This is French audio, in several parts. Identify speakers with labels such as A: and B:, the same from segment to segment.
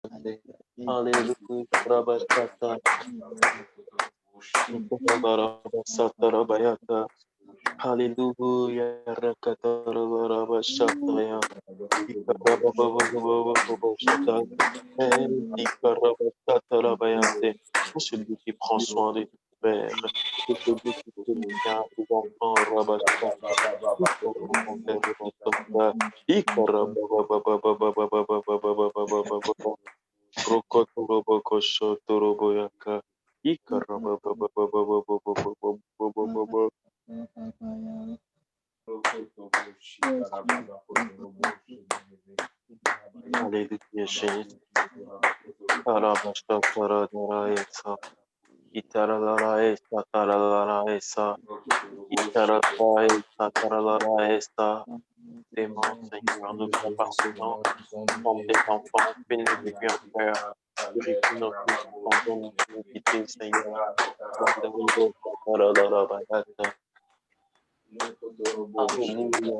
A: Hallelujah. Rabashata. Satarabayata. Hallelujah. Rakatarabashataya. Celui qui prend soin de ton Père, c'est celui qui te tient tes enfants, Rabashata. Rokotorobokoshotoroboyaka. Hallelujah, Jesus. Arabashtakaradaраesa. Itaralaраesa, taralaraesa. Itaralaраesa, taralaraesa. Démon, Seigneur, nous t'appartenons. Comme tes enfants, bénis les cœurs, Père. Purifie nos vies, pardonne nos iniquités, Seigneur. Hallelujah.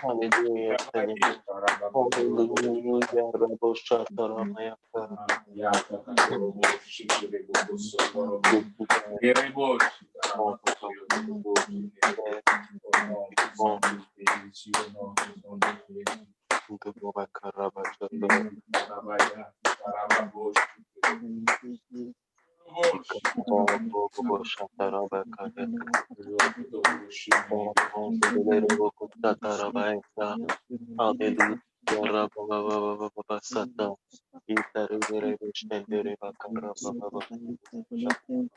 A: Hallelujah, Seigneur. Hallelujah, Raboshataramayaka.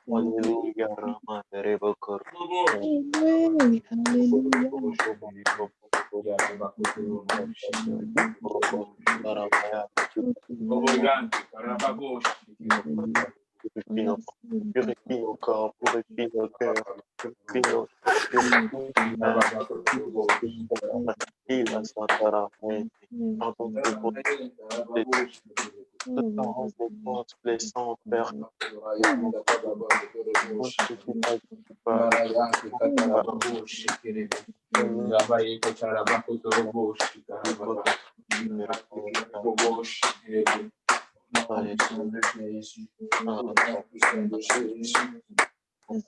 A: Hallelujah, Rama, Rebekor. Purifie nos corps, purifie nos cœurs, purifie nos il a Santara, pardonne tes parents, tes portes blessantes, Père.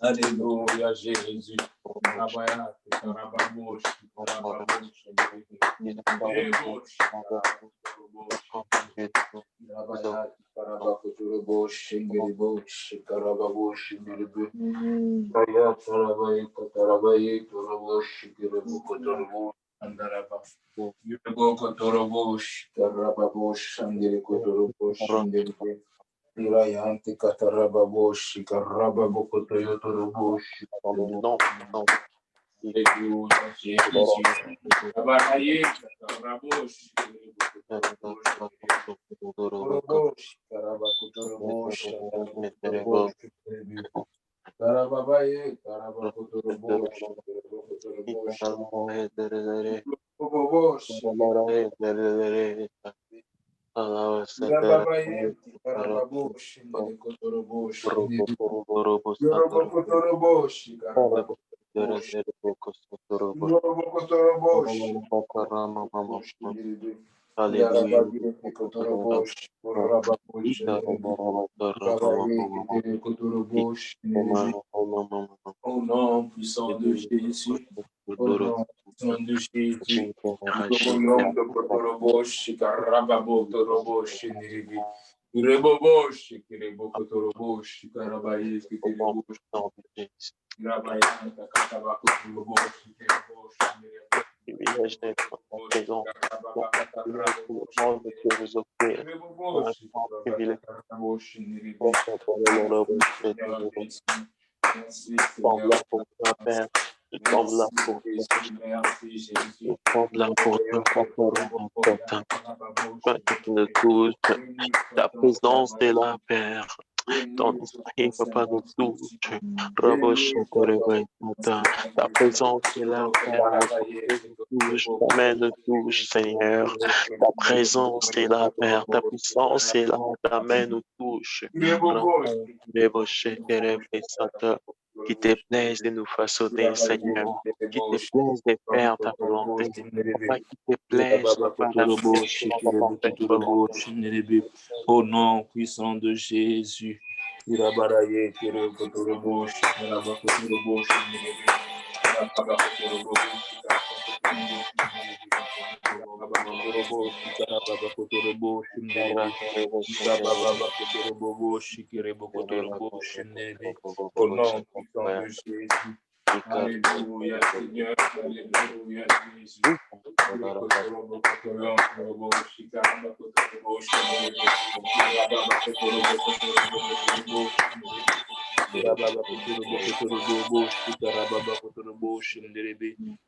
B: Alléluia, Jésus. Irayante katarababoshi karababokoto yotoroboshi. Hallelujah, Jesus. Abaye kataraboshi karaboshi karabakotoroboshi karababaye karabakotoroboshi karaboshi Rababaye karababoshi kotoroboshi yorobokotoroboshi karababoshi yorobokotoroboshi
A: Hallelujah.
B: kotoroboshi rababoshi kotoroboshi. Au nom puissant de Jésus, au nom puissant de Jésus, kotoroboshi karababotoroboshi niribi. Reboboshi kirebokotoroboshi karabaye kitoroboshi. Rabayanta katabakotoroboshi kireboshi niribi.
A: Privilège d'être en ta présence. Privilège tout le monde de te vous offrir. Privilège. Forme là pour toi, Père. Forme là pour toi. Forme là pour toi, Papa. Quand tu nous touches, ta présence est là, Père. Ton esprit, Papa, nous touche. Ta présence est là, Père. Nous touche. Ta main nous touche, Seigneur. Ta présence est là, Père. Ta puissance est là. Ta main nous touche. Qui te plaise de nous façonner, Seigneur. Qui te plaise de faire ta volonté. Papa, qui te plaise, Papa,
B: au nom puissant de Jésus. Alléluia, Seigneur, alléluia, Jésus.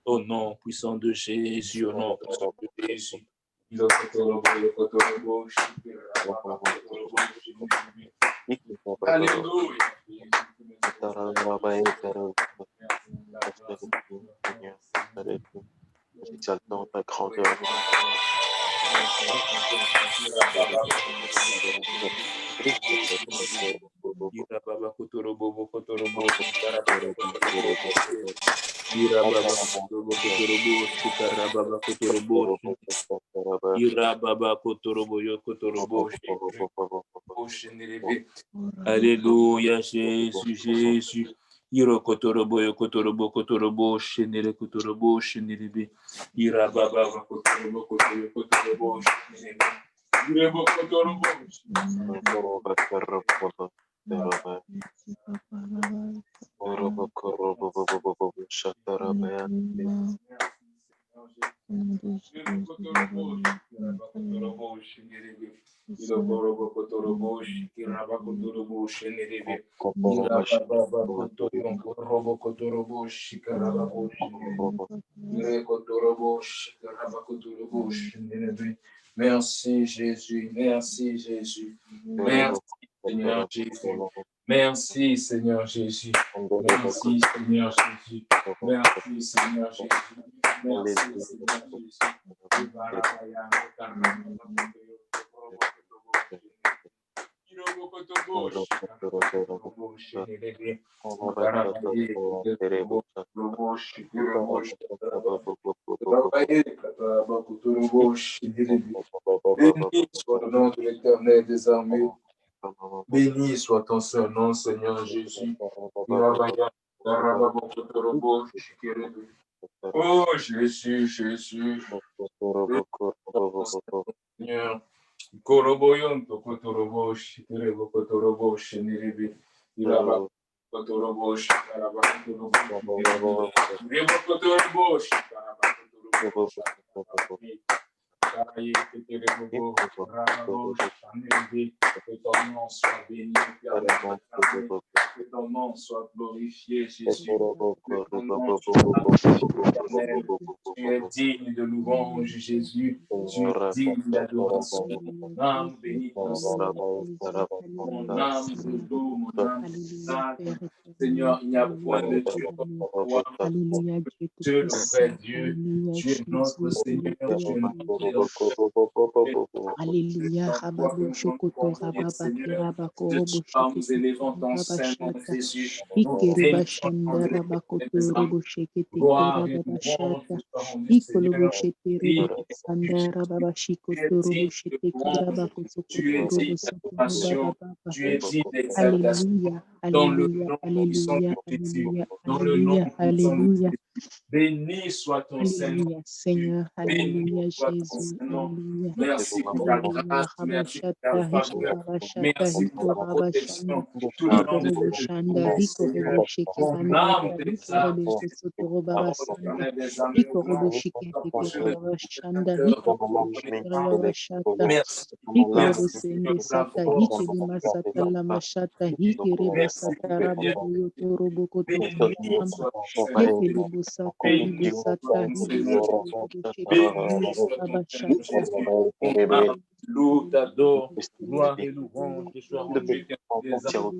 B: Au nom puissant de Jésus, au nom puissant de Jésus. Alléluia.
A: Exaltant ta grandeur.
B: Alléluia, Jésus, Jésus. Iro kotorobo yo kotorobo shenere kotorobo shenere ira baba kotorobo shenere ira kotorobo Merci Jésus, merci Jésus, merci Seigneur Jésus, merci Seigneur Jésus, merci Seigneur Jésus, merci Seigneur Jésus, merci Seigneur Jésus. Béni soit le nom de l'Éternel des armées. Béni soit ton seul nom, Seigneur Jésus. Oh Jésus, Jésus. Seigneur. Koroboyon to kotorobo shikirebo kotorobo sheniribi iraba kotorobo shikaraba kotorobo rebo kotorobo shikaraba kotorobo karaye keterebo rabo sheniribi que ton nom soit béni, que ton nom soit glorifié, Jésus. Que ton nom soit éternel. Tu es digne de louange, Jésus. Tu es digne d'adoration. Mon âme bénit ton Seigneur. Mon âme te loue, mon âme te Seigneur, il n'y a point de Dieu comme toi. Tu es le vrai Dieu. Tu es notre Seigneur. Tu es notre
C: Alléluia, Rababo Shokoto, Rababa Kiraba Korobo Shekete,
B: Jésus.
C: Ikeriba Shanda Rabakoto Robo Shekete Kiraba Shata, Ikolobo Shete Rebe Sanda Rababa Shikoto Robo Shete Kiraba Kosokoto Robo Soto Baba. Alléluia, Alléluia, Alléluia, Alléluia, Alléluia, Alléluia.
B: Béni soit ton
C: Alléluia, Seigneur, Alléluia, Jésus, Alléluia.
B: Merci pour ta grâce, merci pour ta faveur, merci pour ta protection tout le long de cette vie, Seigneur. Mon âme t'exalte,
C: sata libu sata libu
B: Béni soit ton Seigneur Jésus. Mon âme loue, t'adore. Gloire et louange te soient rendues, éternel des âmes.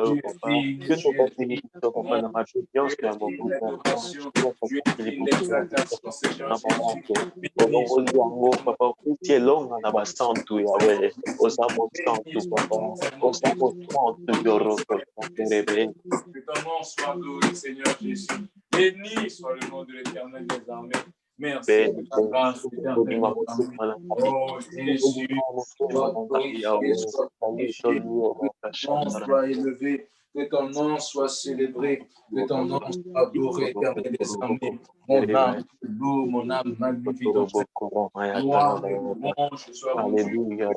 B: Tu es digne,
A: Que
B: tu
A: ton
B: es
A: bénédiction,
B: digne,
A: papa, dans ma
B: tu
A: confiance, que
B: es
A: mon
B: digne
A: groupe,
B: d'adoration, tu es
A: il est
B: digne
A: pour toi.
B: d'exaltation, Seigneur Jésus. Béni
A: Olongo
B: soit
A: yango papa kuti elonga na basantu yawe oza
B: béni
A: mosantu
B: soit ton
A: papa
B: Seigneur
A: oza
B: Jésus.
A: mosantu yoroko santerebe.
B: Que ton nom soit glorifié, Seigneur Jésus. Béni soit le nom de l'Éternel des armées. Merci pour ta grâce, l'Éternel des armées. Oh Jésus, sois glorifié, sois glorifié. Que ton nom soit élevé, que ton nom soit célébré, que ton nom soit adoré, Éternel des armées. Mon âme loue, mon âme magnifie ton Seigneur. Gloire et louange soient rendues.
A: Alléluia,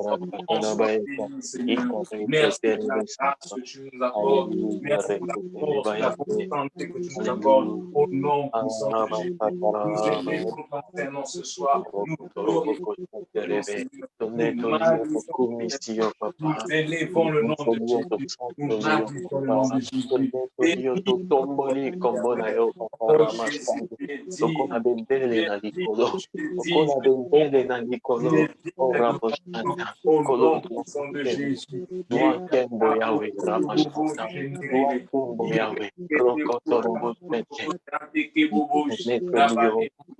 B: On soit béni, Seigneur. Merci pour la grâce que tu nous accordes. Merci pour la force, la constante que tu nous accordes. Au nom puissant de Jésus. Nous élevons ton Saint-Nom ce soir. Nous glorifions ton nom, Seigneur. Nous magnifions, nous élevons le nom de Jésus. Nous magnifions le nom de Jésus. Béni oh Jésus, tu es digne. Tu es digne. Tu es digne. Tu es digne d'adoration. Au nom puissant de Jésus.
A: Dua Kembo Yahweh, Ramashata, Dua Kembo Yahweh, Rokotorobo Sete,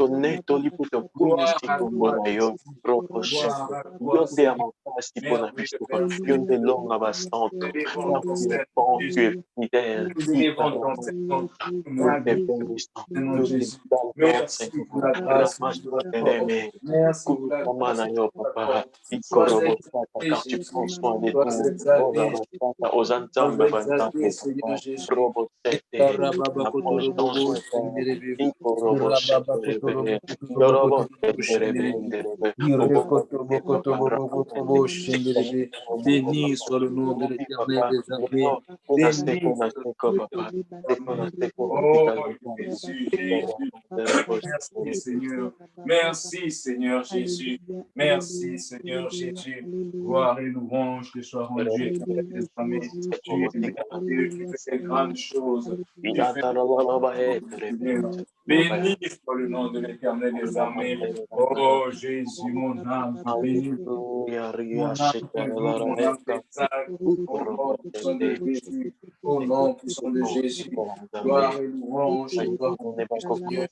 A: Neto lipo to
B: Gloire
A: kumisi
B: à
A: kumbo
B: toi,
A: na yo,
B: Jésus.
A: Roko
B: Gloire
A: Sete,
B: à toi,
A: Yonde
B: Seigneur.
A: amafasi pona
B: Merveilleux
A: biso,
B: Père
A: Yonde
B: Céleste.
A: longa basanto,
B: Élevons
A: car
B: ton
A: tu es
B: Saint-Nom,
A: bon, tu es
B: Jésus.
A: fidèle,
B: Nous élevons ton Saint-Nom. Nous
A: tu es
B: magnifions
A: bénissant,
B: ton Saint-Nom,
A: tu es
B: Jésus.
A: exaltant,
B: Merci pour
A: Seigneur,
B: la grâce que tu nous accordes.
A: Ramashateleme,
B: Merci pour la grâce
A: Kutamana
B: que tu
A: yo
B: nous
A: papa,
B: accordes. Sois
A: Ikorobo Sata,
B: exalté,
A: car tu
B: Jésus.
A: prends soin de
B: Sois
A: nous, Oh
B: exalté,
A: Ramashata, aux
B: sois
A: entambes
B: exalté,
A: bantantes,
B: Seigneur
A: papa,
B: Jésus.
A: Robo Sete, approche dans
B: Rababakotorobobo,
A: son père,
B: Shenderebe.
A: Ikorobo Shetelebe, Yorobo
B: Rababakotorobokotobokotobokotobo,
A: Shetelebe,
B: Shenderebe.
A: Nderebe, Obomo Papa,
B: Irekotobokotobokotobokotobo,
A: Ramashete,
B: Shenderebe. Béni soit le nom de l'Éternel
A: Papa,
B: des armées. Béni soit le nom de
A: Papa,
B: l'Éternel des armées.
A: Seko,
B: Oh
A: Hospital,
B: Jésus, Jésus. Merci Seigneur. Merci Seigneur Jésus. Merci Seigneur Jésus. Gloire et louange te soient rendues, Éternel des armées. Tu es merveilleux, tu fais des grandes choses. Tu fais des grandes choses, Seigneur. Béni soit le nom de l'Éternel des armées. Oh Jésus, mon âme te bénit.
A: Alléluia,
B: Mon
A: Ria,
B: âme te loue,
A: Shekara,
B: mon âme t'exalte. Au nom puissant de Jésus. Au nom puissant de Jésus. Gloire et louange te soient rendues, Seigneur.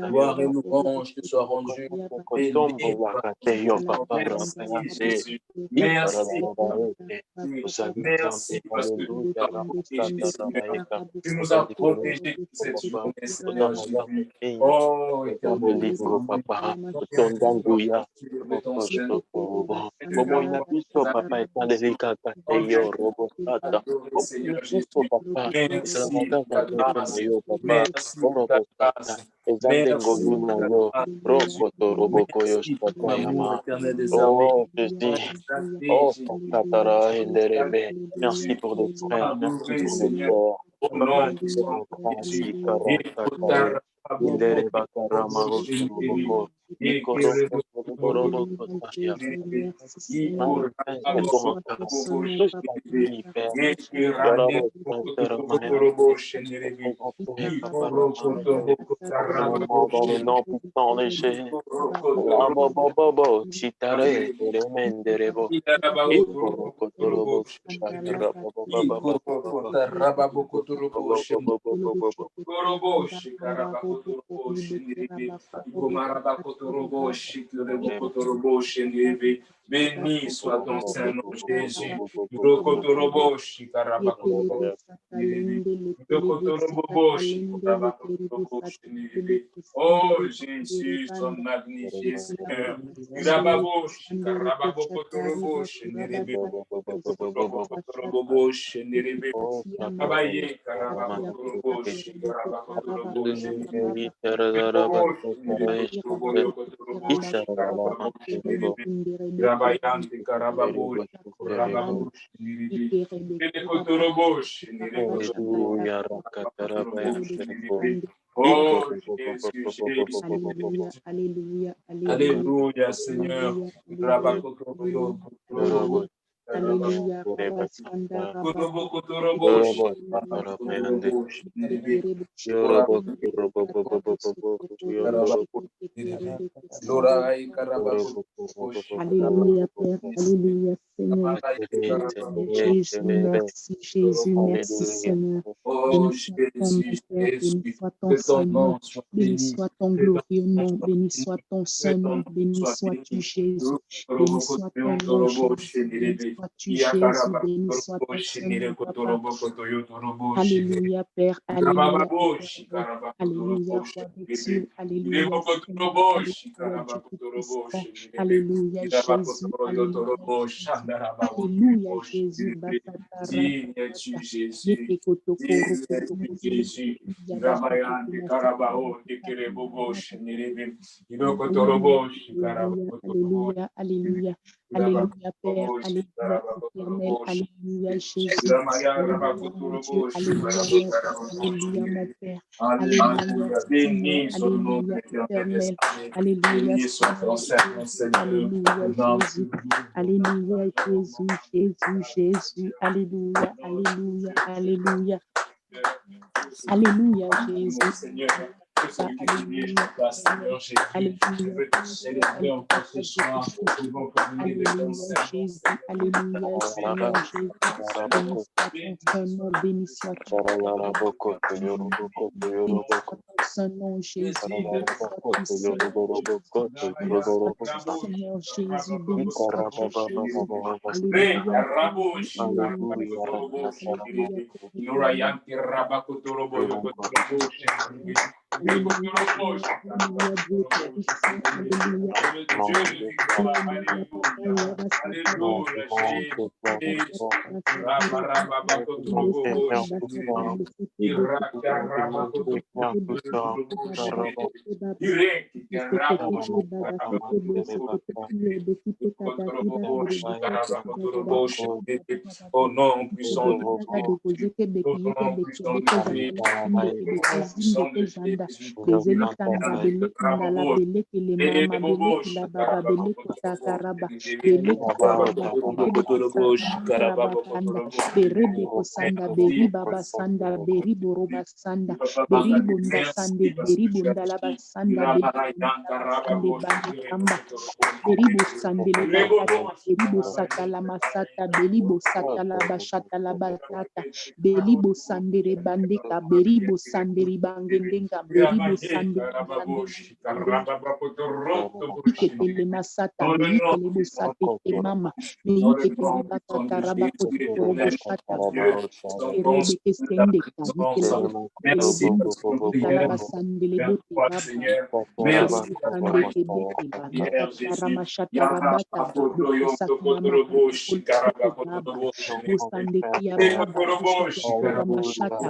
B: Gloire et louange te soient rendues. Béni soit ton nom. Merci Jésus. Merci pour ta bonté. Merci parce que tu nous as protégés, Seigneur. Tu nous as protégés de cette journée, Seigneur Jésus. Oh, éternel des
A: Lingo
B: armées,
A: papa,
B: on est
A: Tondanguya,
B: de ton Saint-Nom.
A: Momo inabiso papa etandelika kateyo robo sata.
B: Adoré,
A: Momo
B: Seigneur
A: inabiso
B: Jésus.
A: papa,
B: Merci
A: Israel
B: pour ta
A: kateyo na
B: grâce.
A: yo papa,
B: Merci pour ta
A: robo sata.
B: grâce.
A: Ezande
B: Merci
A: ngolu
B: pour
A: na
B: ta
A: yo,
B: grâce, Jésus.
A: roko to robo koyo
B: Merci pour ton
A: sata
B: amour
A: yama.
B: éternel des armées.
A: Oh Jésus,
B: Exalté,
A: oh
B: Jésus.
A: Sankatara
B: Exalté,
A: Henderebe. Merci
B: Jésus.
A: pour les frères, merci
B: Adoré,
A: pour les
B: Seigneur.
A: sœurs.
B: Au
A: Papa,
B: nom
A: tu es
B: puissant
A: en
B: de
A: grâce,
B: Jésus.
A: Ikara Sakaye.
B: Écoutez,
A: Indere bakara maroso roboko. Ikoroko roboko kotaya. Manifeste ton grâce. Tout ce qui Père. Yorabo Santara Maya. Dans le nom puissant de Jésus. Labo bobo, Sitare, Remenderebo. Ikoroko robo shakara baba.
B: Korobo shikarabakotorobo shenderebe. Igomarabakotorobo shikarabakotorobo shenderebe. Béni soit ton Saint-Nom, Jésus. Rokotorobo shikarabakotorobo shenderebe. Rokotorobo shikarabakotorobo shenderebe. Oh Jésus, sois magnifié, Seigneur. Irababo shikarabakotorobo shenderebe. Rokotorobo shenderebe. Abaye karabakotorobo shikarabakotorobo shenderebe. Rabayante karababosh, rababosh, niribi. Telekotorobosh, niribi.
A: Alléluia, Rakatarabaya,
B: Oh, Jésus, Jésus, Jésus. Alléluia, Seigneur. Rabakotorobo,
C: Alléluia, Rabasanda, Alléluia, Père, Alléluia, Seigneur. Jésus, merci, Jésus, merci, Seigneur. Béni soit ton nom, Père, béni soit ton Saint-Nom, béni soit ton glorieux nom, béni soit ton Saint-Nom, béni sois-tu, Jésus, béni soit ton nom, Jésus, béni sois-tu, Jésus, béni soit ton Saint-Nom, Papa. Alléluia, Père, Alléluia, Alléluia, Roi de Dieu, Alléluia, Seigneur, Alléluia, Dieu Tout-Puissant, Alléluia, Jésus, Alléluia, Jésus, Alléluia, Jésus, Basatara, Alléluia, Alléluia, Alléluia, Père, Alléluia, éternel, Alléluia, Jésus, Alléluia, mon Dieu, Alléluia, mon Père, Alléluia, mon Père, Alléluia, Seigneur, Alléluia, éternel, Alléluia, Seigneur, Alléluia, Jésus, Alléluia, Jésus, Jésus, Jésus, Alléluia, Alléluia, Alléluia, Alléluia, Jésus,
B: Seigneur. Que celui qui dirige ta Seigneur Jésus, je veux te célébrer encore ce soir. Nous vont promener de ton Seigneur.
C: Alléluia, Seigneur Jésus, béni soit ton nom, béni soit ton Saint-Nom, Jésus, béni soit-tu, Seigneur Jésus, béni soit-tu, Jésus, Alléluia,
B: Oh non, puissant de
C: Beribo sandele bakata, beribo satala masata, beribo satala bashata la batata, beribo sandere bandeka, beribo sandere bangendenga, beribo sandere iketele masata, beikele busate mama, beikele bakata rabakoto korobo shata, berebe kesende kabikele basandele bote Ramashata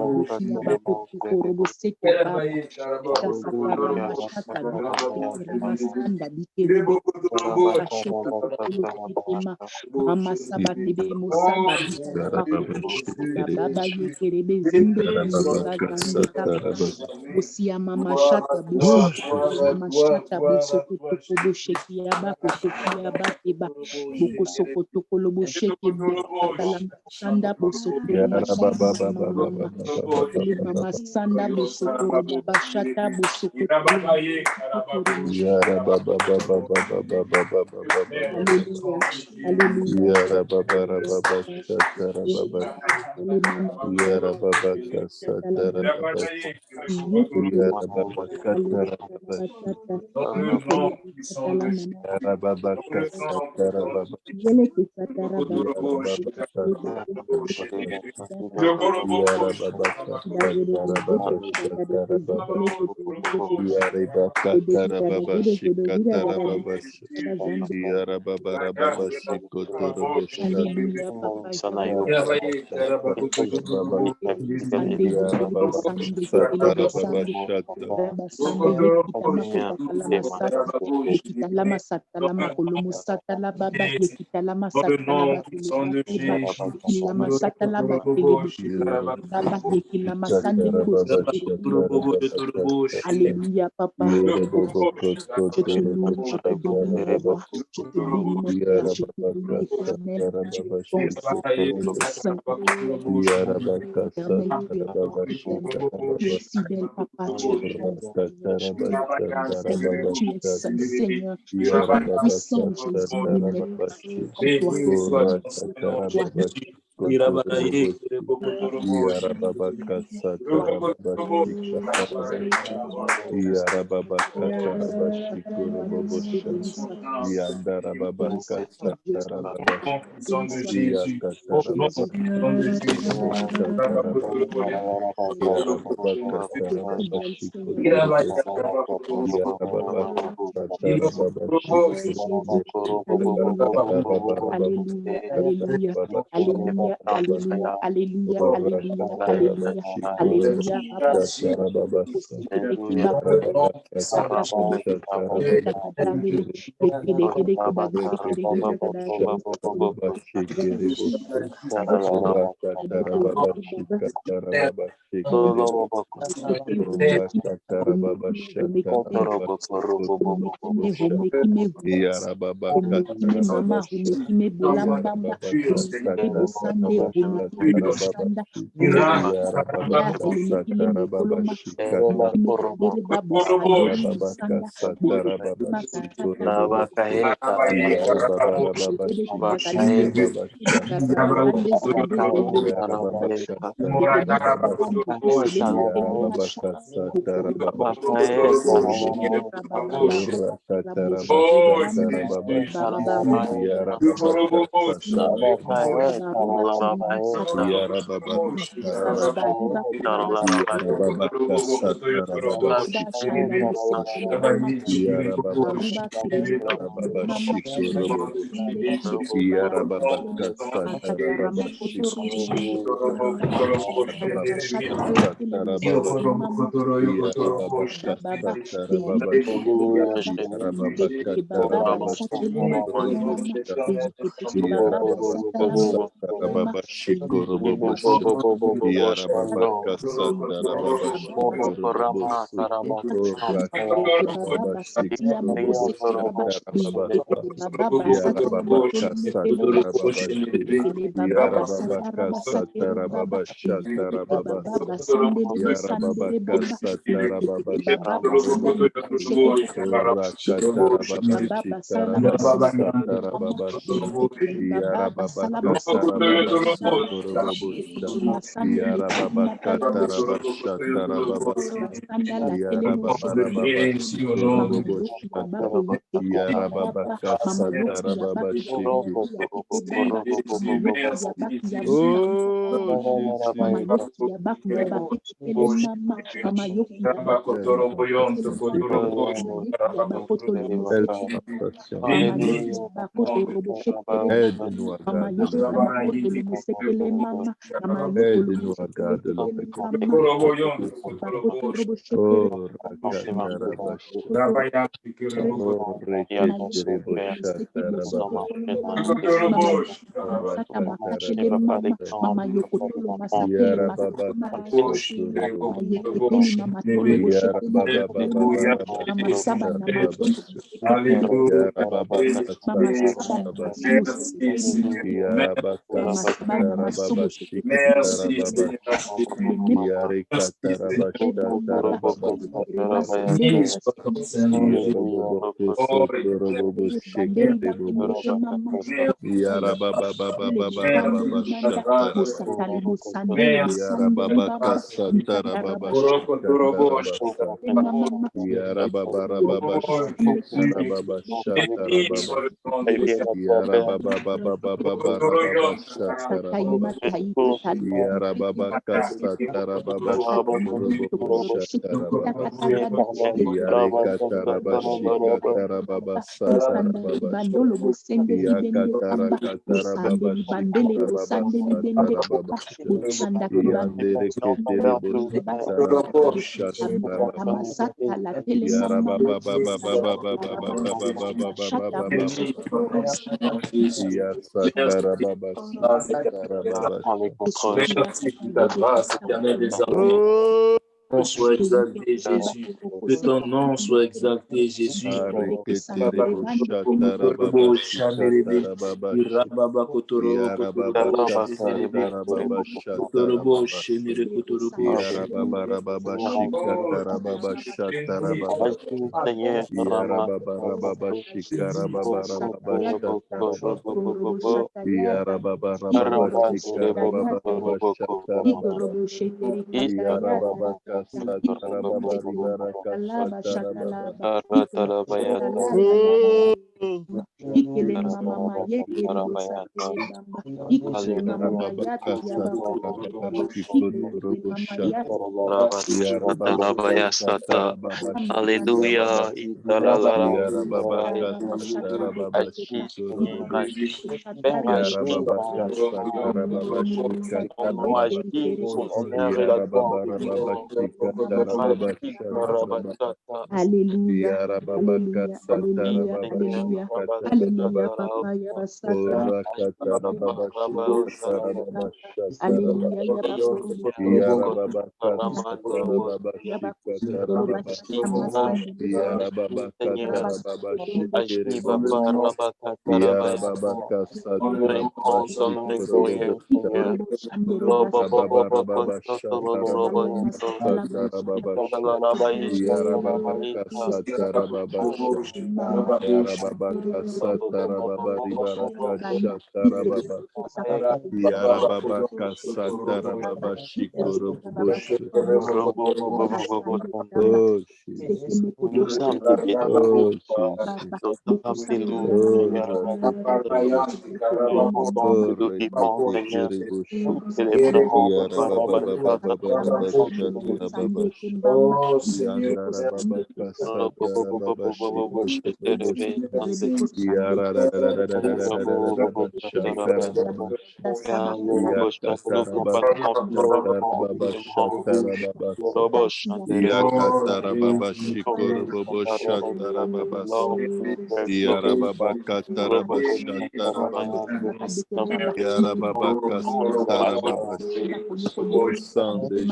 C: Rabata,
B: Dans le nom puissant de Jésus.
C: Alléluia, papa. Je te loue, je te donne la gloire, je te bénis, mon Père, je te bénis, éternel, tu es bon, tu es saint, éternel, tu es bon, tu es fidèle, papa, tu es bon, Seigneur, tu es bon, Seigneur, tu es saint, Seigneur, tu es puissant, Jésus, nul n'est puissant comme toi,
B: Béni soit
C: nul
B: ton
C: n'est
B: Seigneur
C: comme toi.
B: Jésus. Puissant de Jésus, au nom puissant de Jésus,
C: Alléluia, alléluia, alléluia, alléluia, alléluia, alléluia, alléluia, alléluia, mama humekime bolambamba humekime bosande humekime boshanda humekime humekime bokoloma humekime kadere babosande bosanda humekime kakata
D: Baba Satara Baba Yakatara Katara Baba Shikara Baba Satara Baba Yandere Ketere Bosatara Baba Shatara Baba Yara Baba Baba Baba Baba Baba Baba Baba Baba Yasatara Baba Shatara Baba
B: Merci pour ta grâce, éternel des armées. Ton nom soit exalté, Jésus. Que ton nom soit exalté, Jésus.
D: Areketere Boshatara Baba Shikatara Baba Yara Baba Kasatara Baba Shatara Baba Yara Baba Baba Shikatara Baba Shatara Baba Yara Baba Shikara Baba Baba Shatara Baba Yara Baba Shikara Baba Shatara Baba Yara Baba Kasatara Baba Ribara Kasatara Baba
C: Ikele mama yete ribosa bamba ikele mama yata yaba baba ikele mama yata
A: Hallelujah.
C: Hallelujah, hallelujah, hallelujah, hallelujah, hallelujah, Papa Yabasata, hallelujah, Yabakuru,
D: Yara Baba Katara Baba Shikere Baba Yara Baba Kasatara Baba Shikoro Baba Baba Shatara Baba Satara Baba Yara Baba Kasatara Baba Yara Baba Kasatara Baba Ribara Kashatara Baba Yara Baba Kasatara Baba Shikoro Boshu Oh Jesus.
A: Nous sommes tes pieds.
D: Oh Jesus.
A: Alléluia.
D: Oh
A: Nous vivons,
D: Rekete
A: Seigneur.
D: Kereboshu
A: Célébrons,
D: Yara Baba Baba Baba Baba Shatara Baba
B: Oh Seigneur,
D: Yandara Baba Kasatara Baba Shikoro Boshu Yara Shakara Baba Yakatara Baba Shatara Baba Shatara Baba Yakatara Baba Shikoro Bobo Shatara Baba Yara Baba Katara Baba Shatara Baba Yara Baba Kasatara Baba O Sunday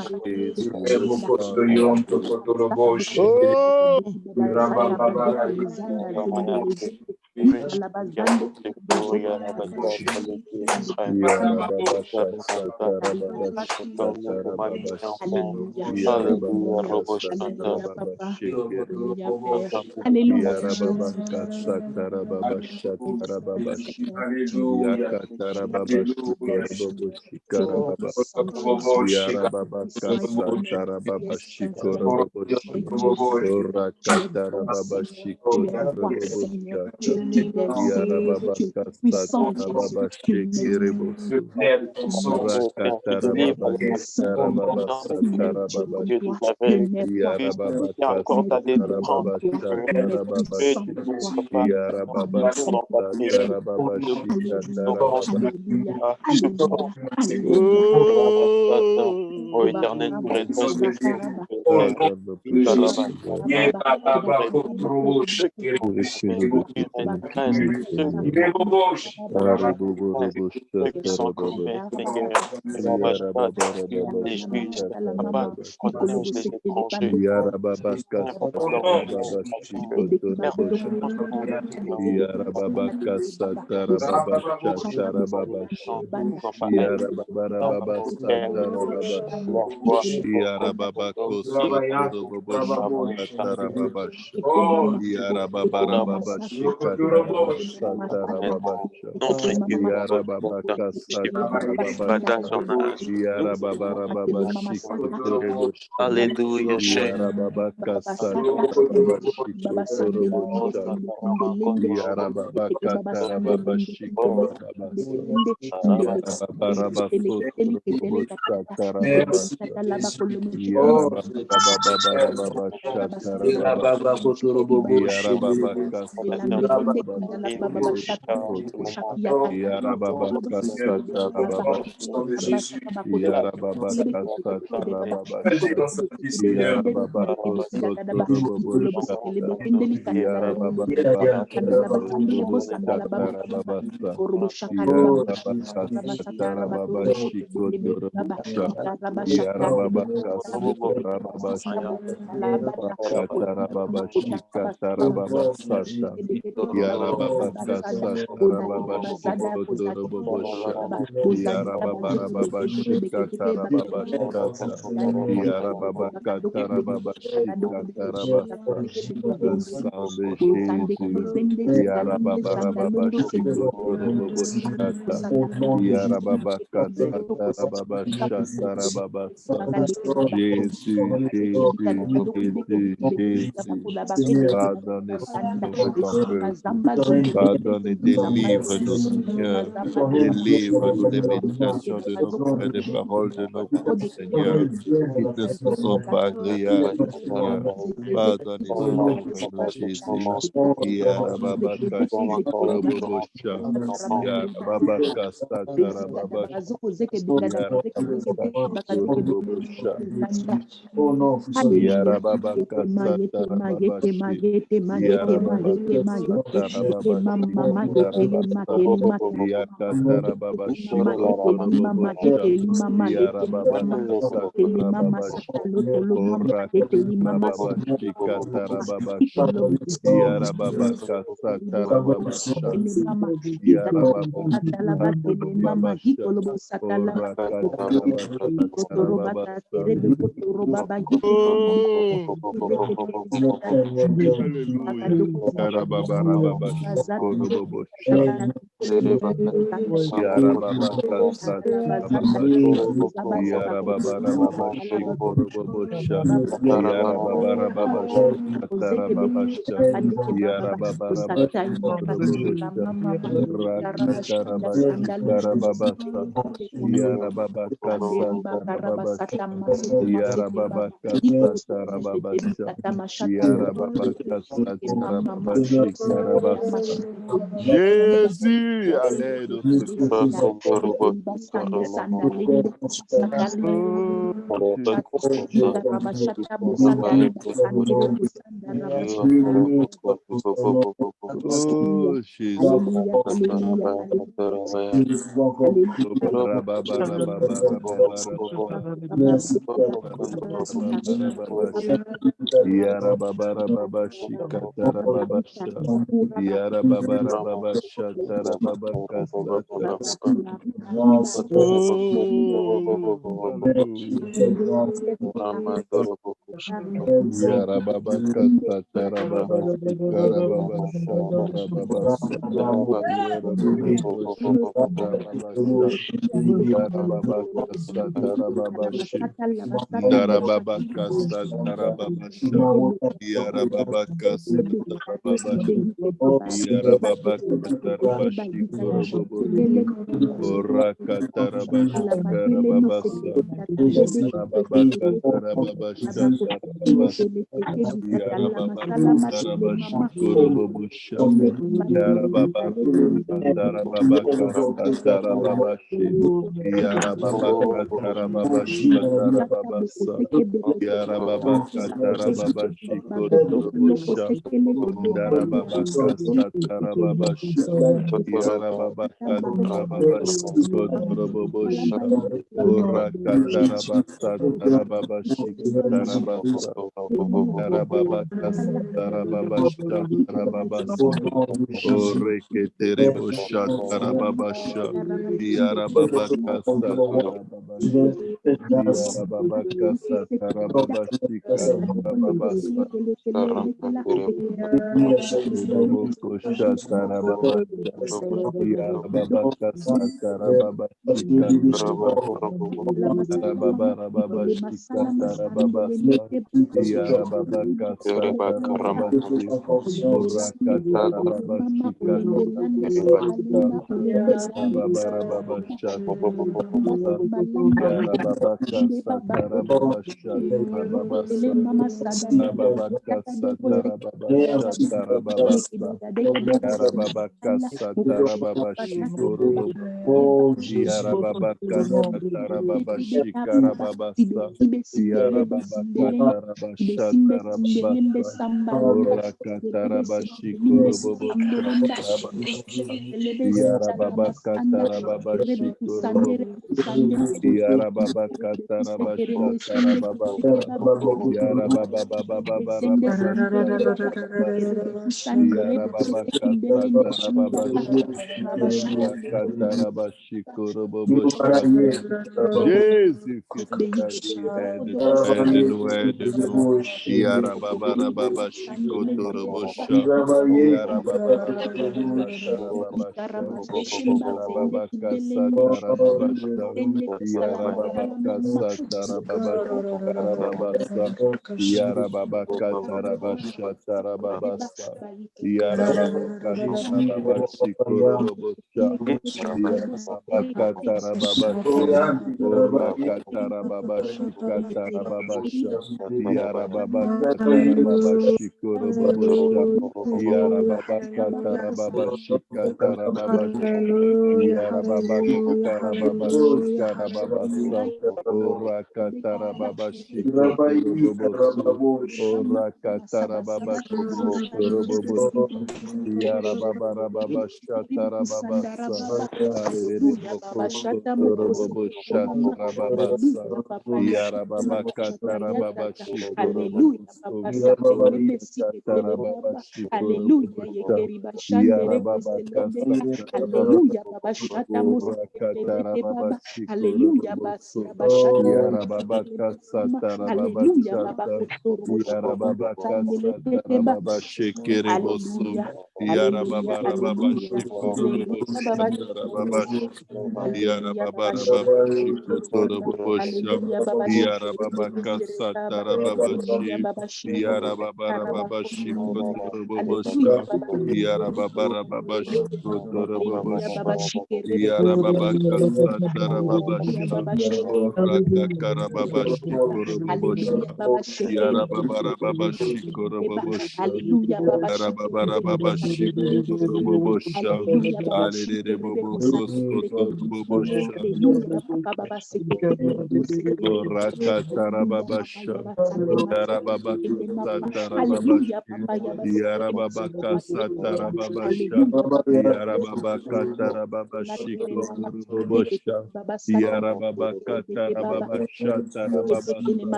D: Jesus, O Sunday Oh Yara Baba Kasatara Baba Shikatara Baba Yara Baba Kasatara Baba Shikere Yara Baba Kasatara Baba Shatara Baba Yakatara Baba Shikoro Bobo Shikara Baba Yara Baba Kasatara Baba Shikoro Bobo Ora Katara Baba Shikoro Bobo Yara Baba Kasatara Baba Shikere Bosu Rakatara Baba Shikara Baba Satara Baba Yara Baba Kasatara Baba Shatara Baba Yara Baba Kasatara Baba Shikatara Baba
A: Oh, éternel, pour être un seul
D: Oh, God, the precious Lord.
A: ceux qui sont tombés, Seigneur, les justes, Papa, protège les étrangers.
D: Yara Baba Kasatara Baba Shatara Baba Yara Baba Baba Satara Baba Yara Baba Kosotoro Baba Shatara Baba Yara Baba Baba Shikatara Baba Satara Baba Yara Baba Kasatara Baba Yara Baba Baba Shikotoro
A: Alléluia,
D: Yara Baba Kasatara Baba Shikotoro Yara Baba Katara Baba Shikara Baba Yara Baba Baba Sotoro Baba Shatara Baba Yara Baba Baba Shatara Baba Yara Baba Kasatara Yara Baba Kasatara Baba Yara Baba Kasatara Baba Yara Baba Kosotoro Bobo Shata Yara Baba Shatara Baba Yara Baba Kasatara Baba Shikotoro Bosha Yara Baba Kasatara Baba Rakatara Baba Shikatara Baba Sata Yara Baba Kasatara Baba Shikotoro Bosha Yara Baba Baba Shikatara Baba Shata Yara Baba Katara Baba Shikatara Basa le sang de Jésus Yara Baba Baba Shikotoro Boshata Yara Baba Kasatara Baba Shatara Baba Sa Jésus, Jésus, Jésus, Jésus. Pardonne, sauve ton peuple. Pardonne et délivre-nous, Seigneur. Délivre-nous des méditations de nos cœurs, des paroles de nos bouches, Seigneur, qui ne sont pas agréables, Seigneur. Pardonne et délivre-nous, Jésus. Yarababaka Shikorobosha. Yarababaka Satarababasha. Yarababaka Shikorobosha. Yarababaka Satarababashi. Yarababaka Satarababashi. Yakatarababashi Kotorobosha. Yarababaka Satarababashi. Orakatarababashi Katarababashi. Yarababaka Satarababasha. Yarababaka Satarababasha. Orakatarababashi Satarababasha. Hallelujah. Yarababarababasha. Korobobosha. Yarababaka Satarababasha. Yarababarababashi Korobobosha. Yarababarababashi Katarababasha. Yarababarabashi Korobobosha. Rakatarabashi Karababasa. Yarababaka Satarababasha. Yarababaka Satarababasha. Yarababaka Satarababashi Karabasa. Jésus, à l'aide au secours. Oh, Jésus. Yarababarababashi katarababasha. Yarababarababashi tarababakasa. Yarababakasa tarababashi karababasha tarababasa. Yarababakasa tarababashi. Yarababakasa tarababasha. Yarababakasa tarababashi. Yarababakasa tarabashi koroboboshi. Orakatarabashi karababasa. Yarababakasa tarababasha tarababasa. Yarababakasa tarabashi korobobosha. Yarababakasa tarababakasa tarababashi. Yarababakasa tarababasha tarababasa. Yarababakasa tarababashi korobobosha. Yarababakasa tarababasha. Yarababakasa tarababashi korobobosha. Orakatarabasa tarababashi tarabasa. Yarababakasa tarababasha tarababasa. Oreketerebosha tarababasha. Yarababakasa tarababasha. Yarababakasa tarababashi katarababasa. Orobokosha tarababasha. Yarababakasa tarababashi katarabasa. Yarababarababashi katarababasa. Yarababakasa tarababashi. Orakatarababasi katarababasa. Yarababarababashi katarababasa. Yarababakasa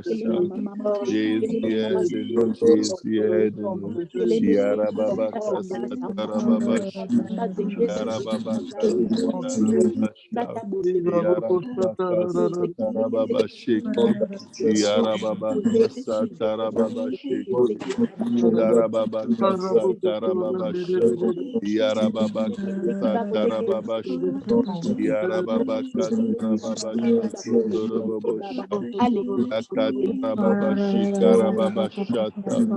C: Shekele mama mama.
D: Jésus,
C: Shekele mama mama.
D: aide-nous, Jésus, aide-nous.
C: Shekele boseke
D: Yarababa
C: baba sanda samba.
D: Kasatarababa
C: Baba zende
D: Yarababa
C: zende
D: Kasatarababa
C: baba boseke
D: Yarababa
C: boseke
D: Kasatarababa Shiki Yarababa Kasatarababa Shiki Yarababa Kasatarababa Yarababa Kasatarababa Yarababa Katarababa Shiki Yakatarababa Shikarababa Shata.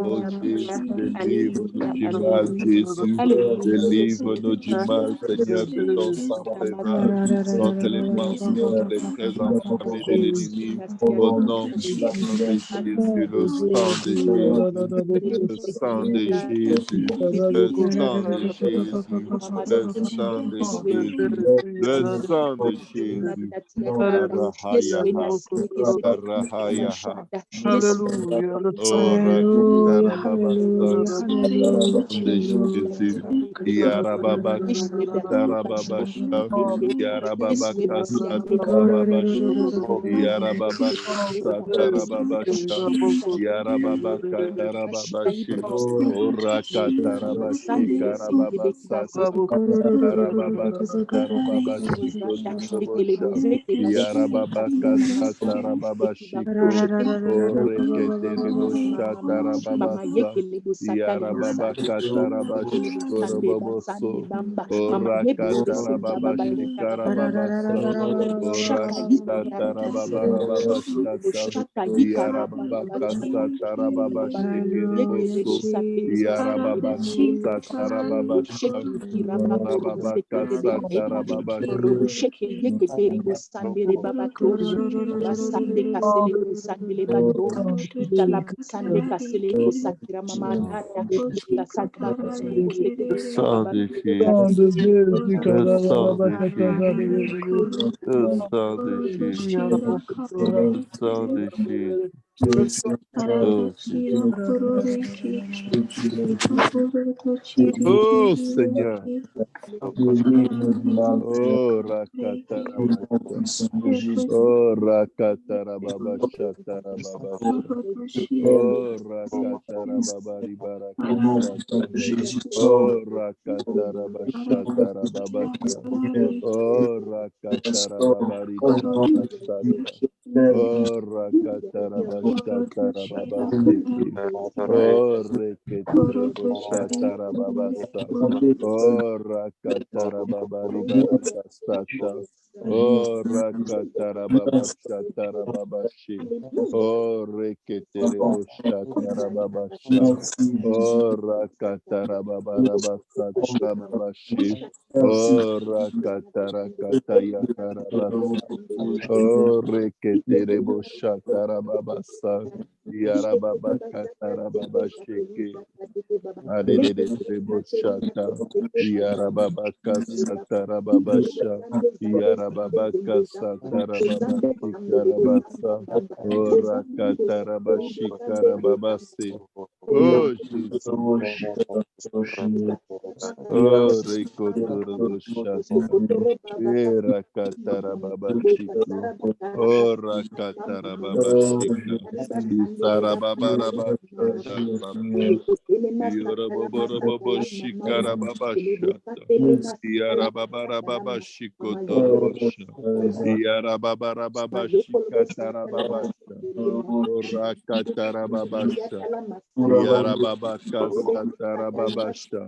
D: Oh Jésus, délivre-nous du mal, Jésus. Délivre-nous du mal, Seigneur, que ton sang prévale contre les mensonges, les traits enflammés de l'ennemi. Au nom puissant de Jésus, le sang de Jésus, le sang de Jésus, le sang de Jésus, le sang de Jésus, le sang de Jésus. Arahayaha, Arahayaha. Oh,
C: Hallelujah,
D: Rakatarababasa,
C: hallelujah, hallelujah,
D: de Jésus. Yarababa Tarababasha, Yarababa Satarababasha, Yarababa Satarababasha, Yarababa Katarababashi, Orakatarabashi, Karababasata, Yarababa Katarababashi, Kotorobosha, Yarababa Kasatarababashiko, Oreketerebosha Tarababasa, Yarababa Katarabashi Koroboboso, Orakatarababashi Karababasa, Orakatarababarababashata, Yarababa Kasatarababashi
C: hallelujah,
D: Kereboso,
C: Jesus,
D: Yarababa
C: hallelujah,
D: Kasatarababasha, Yarababa Kasatarababashi.
C: Sandere baba close basande kasele bo sandele bato itala masande kasele ko sakira mama tata ita sanda kasele ko sekele
D: Sang
C: baba
D: de
C: baba
D: Jésus, le sang de Jésus, le sang de Jésus, le sang de Jésus, oh Seigneur. Oh Seigneur, oh Rakatarabasha, oh Rakatarababasha, Tarababasha, oh Rakatarababaribarakasata, oh Rakatarabasha, Tarababasha, oh Rakatarababaribarakasata, oh Rakatarabasha, Tarababaseke, oh Reketerebosha, Tarababasa. Oh, Rakatarababari Barakasata. Oh, Rakatarababa Shatarababashi. Oh, Reketerebo Shatarababasha. Oh, Rakatarababarabasatrababashi. Oh, Rakatarakataya Karabasa. Oh, Reketerebo Shatarababasa. Yarababa Katarababasheke. Adedededeboshata, Yarababaka Satarababasha, Yarababaka Satarababashikarabasa, Orakatarabashi Oh, Jesus. Oh, Rikotorobashata, Erakatarababashiko, Oh, Rakatarababashika, Isarababarabashatarababasha. Yarababarababashikarababashata. Yarababarababashikotorobosha. Yarababarababashikatarababasha. Orakatarababasha. Yarababakasatarababasha.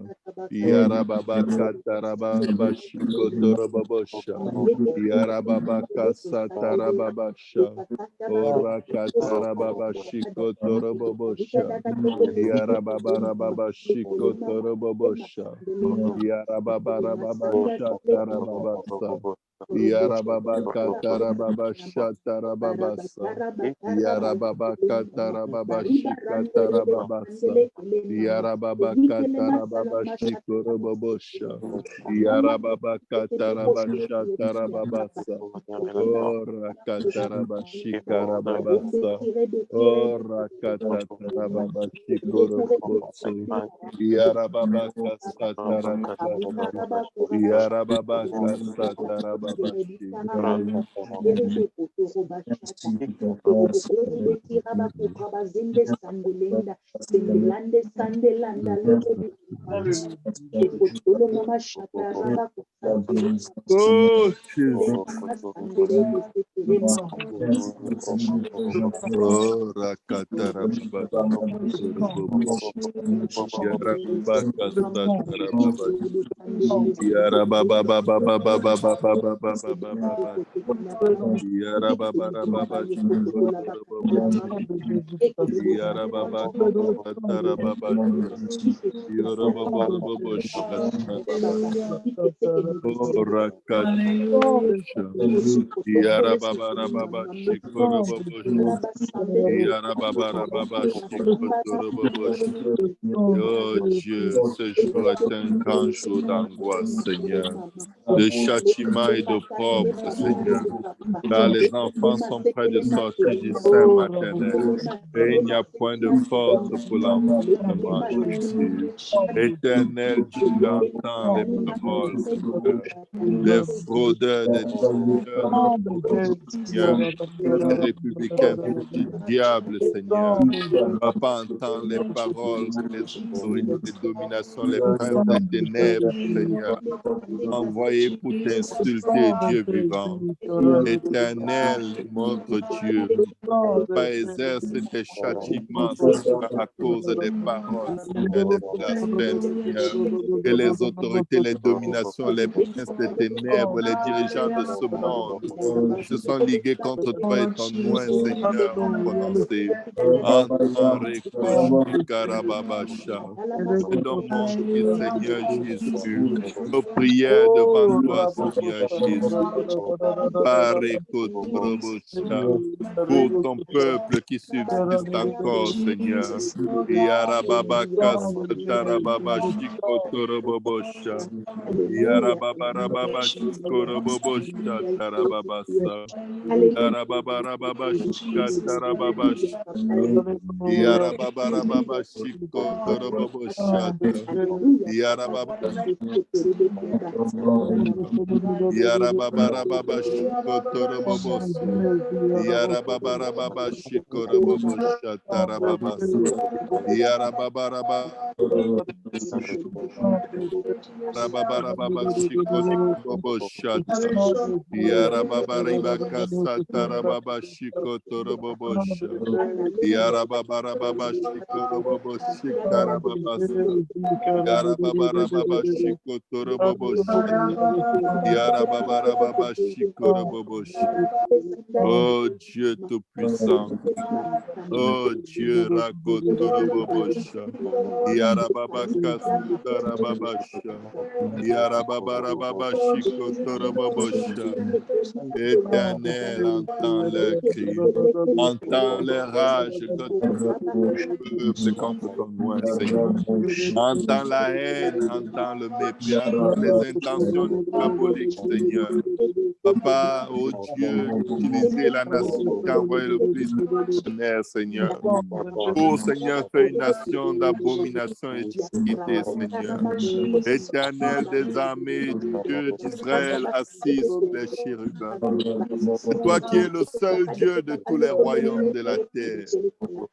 D: Yarababakatarababashikotorobosha. Yarababakasatarababasha. Orakatarababashikotorobosha. Yarababarababashikotorobosha. Yarababarababashatarababasa. Yarababakatarababashatarababasa. Yarababakatarababashikatarababasa. Yarababakatarababashikorobosha. Yarababakatarabashatarababasa. Orakatarabashikarababasa. Orakatarababashikoroboso. Yarababakasatarababasa. Yarababakasatarababasa. Oh, Jésus. Oh, Rakatara Baba. Yara Baba Baba Baba Baba Baba Baba. Yara Baba Baba Yara Baba Tara Baba Yara Baba Oh, Rakatara Yara Baba Baba Shikora Baba Yara Baba Baba Shikora Baba. Oh Dieu, ce jour est un grand jour d'angoisse, Seigneur, de châtiment et d'opprobre, Seigneur. Car les enfants sont près de sortir du sein maternel et il n'y a point de force pour l'enfantement, Jésus. Éternel Dieu, entends les paroles, Seigneur, des fraudeurs, des Seigneur, des républicains du diable, Seigneur. Papa, entend les paroles que les autorités de domination, les princes des ténèbres, Seigneur, envoyés pour t'insulter, Dieu vivant. Éternel, notre Dieu, pas exerce tes châtiments, Seigneur, à cause des paroles, Seigneur, des blasphèmes, Seigneur, que les autorités, les dominations, les princes des ténèbres, les dirigeants de ce monde qui se sont ligués contre toi et ton nom, Seigneur, ont prononcé. Entends, Karababasha. C'est dans mon Dieu, Seigneur Jésus, nos prières devant toi, Seigneur Jésus. Pour ton peuple qui subsiste encore, Seigneur. Yarababakas Tarababashikotorobosha. Yarababarababashikotorobosha Tarababasa. Yarababarababashika Tarababasha. Yarababarababashikotorobosha. Yarababarababashikotorobosha. Yarababarababashikotorobosha Tarababasa. Yarababaraba. Rababarababashikotorobosha. Yarababaribakasatarababashikotorobosha. Yarababarababashikotoroboshikarababasa. Yarababarababashikotorobosha. Yarababarababashikotorobosha. Oh Dieu Tout-Puissant, oh Dieu Rakotorobosha. Yarababakasatarababasha. Yarababarababashikotorobosha. Éternel, entends leur cri, entends leur rage que peuple contre ton loin, Seigneur. Entends la haine, entends le mépris, entends les intentions diaboliques, Seigneur. Papa, oh Dieu, d'utiliser la nation qui a envoyé le plus de missionnaires, Seigneur. Oh Seigneur, fais une nation d'abomination et d'iniquité, Seigneur. Éternel des armées, Dieu d'Israël, assis sur les chérubins. C'est toi qui es le seul Dieu de tous les royaumes de la terre.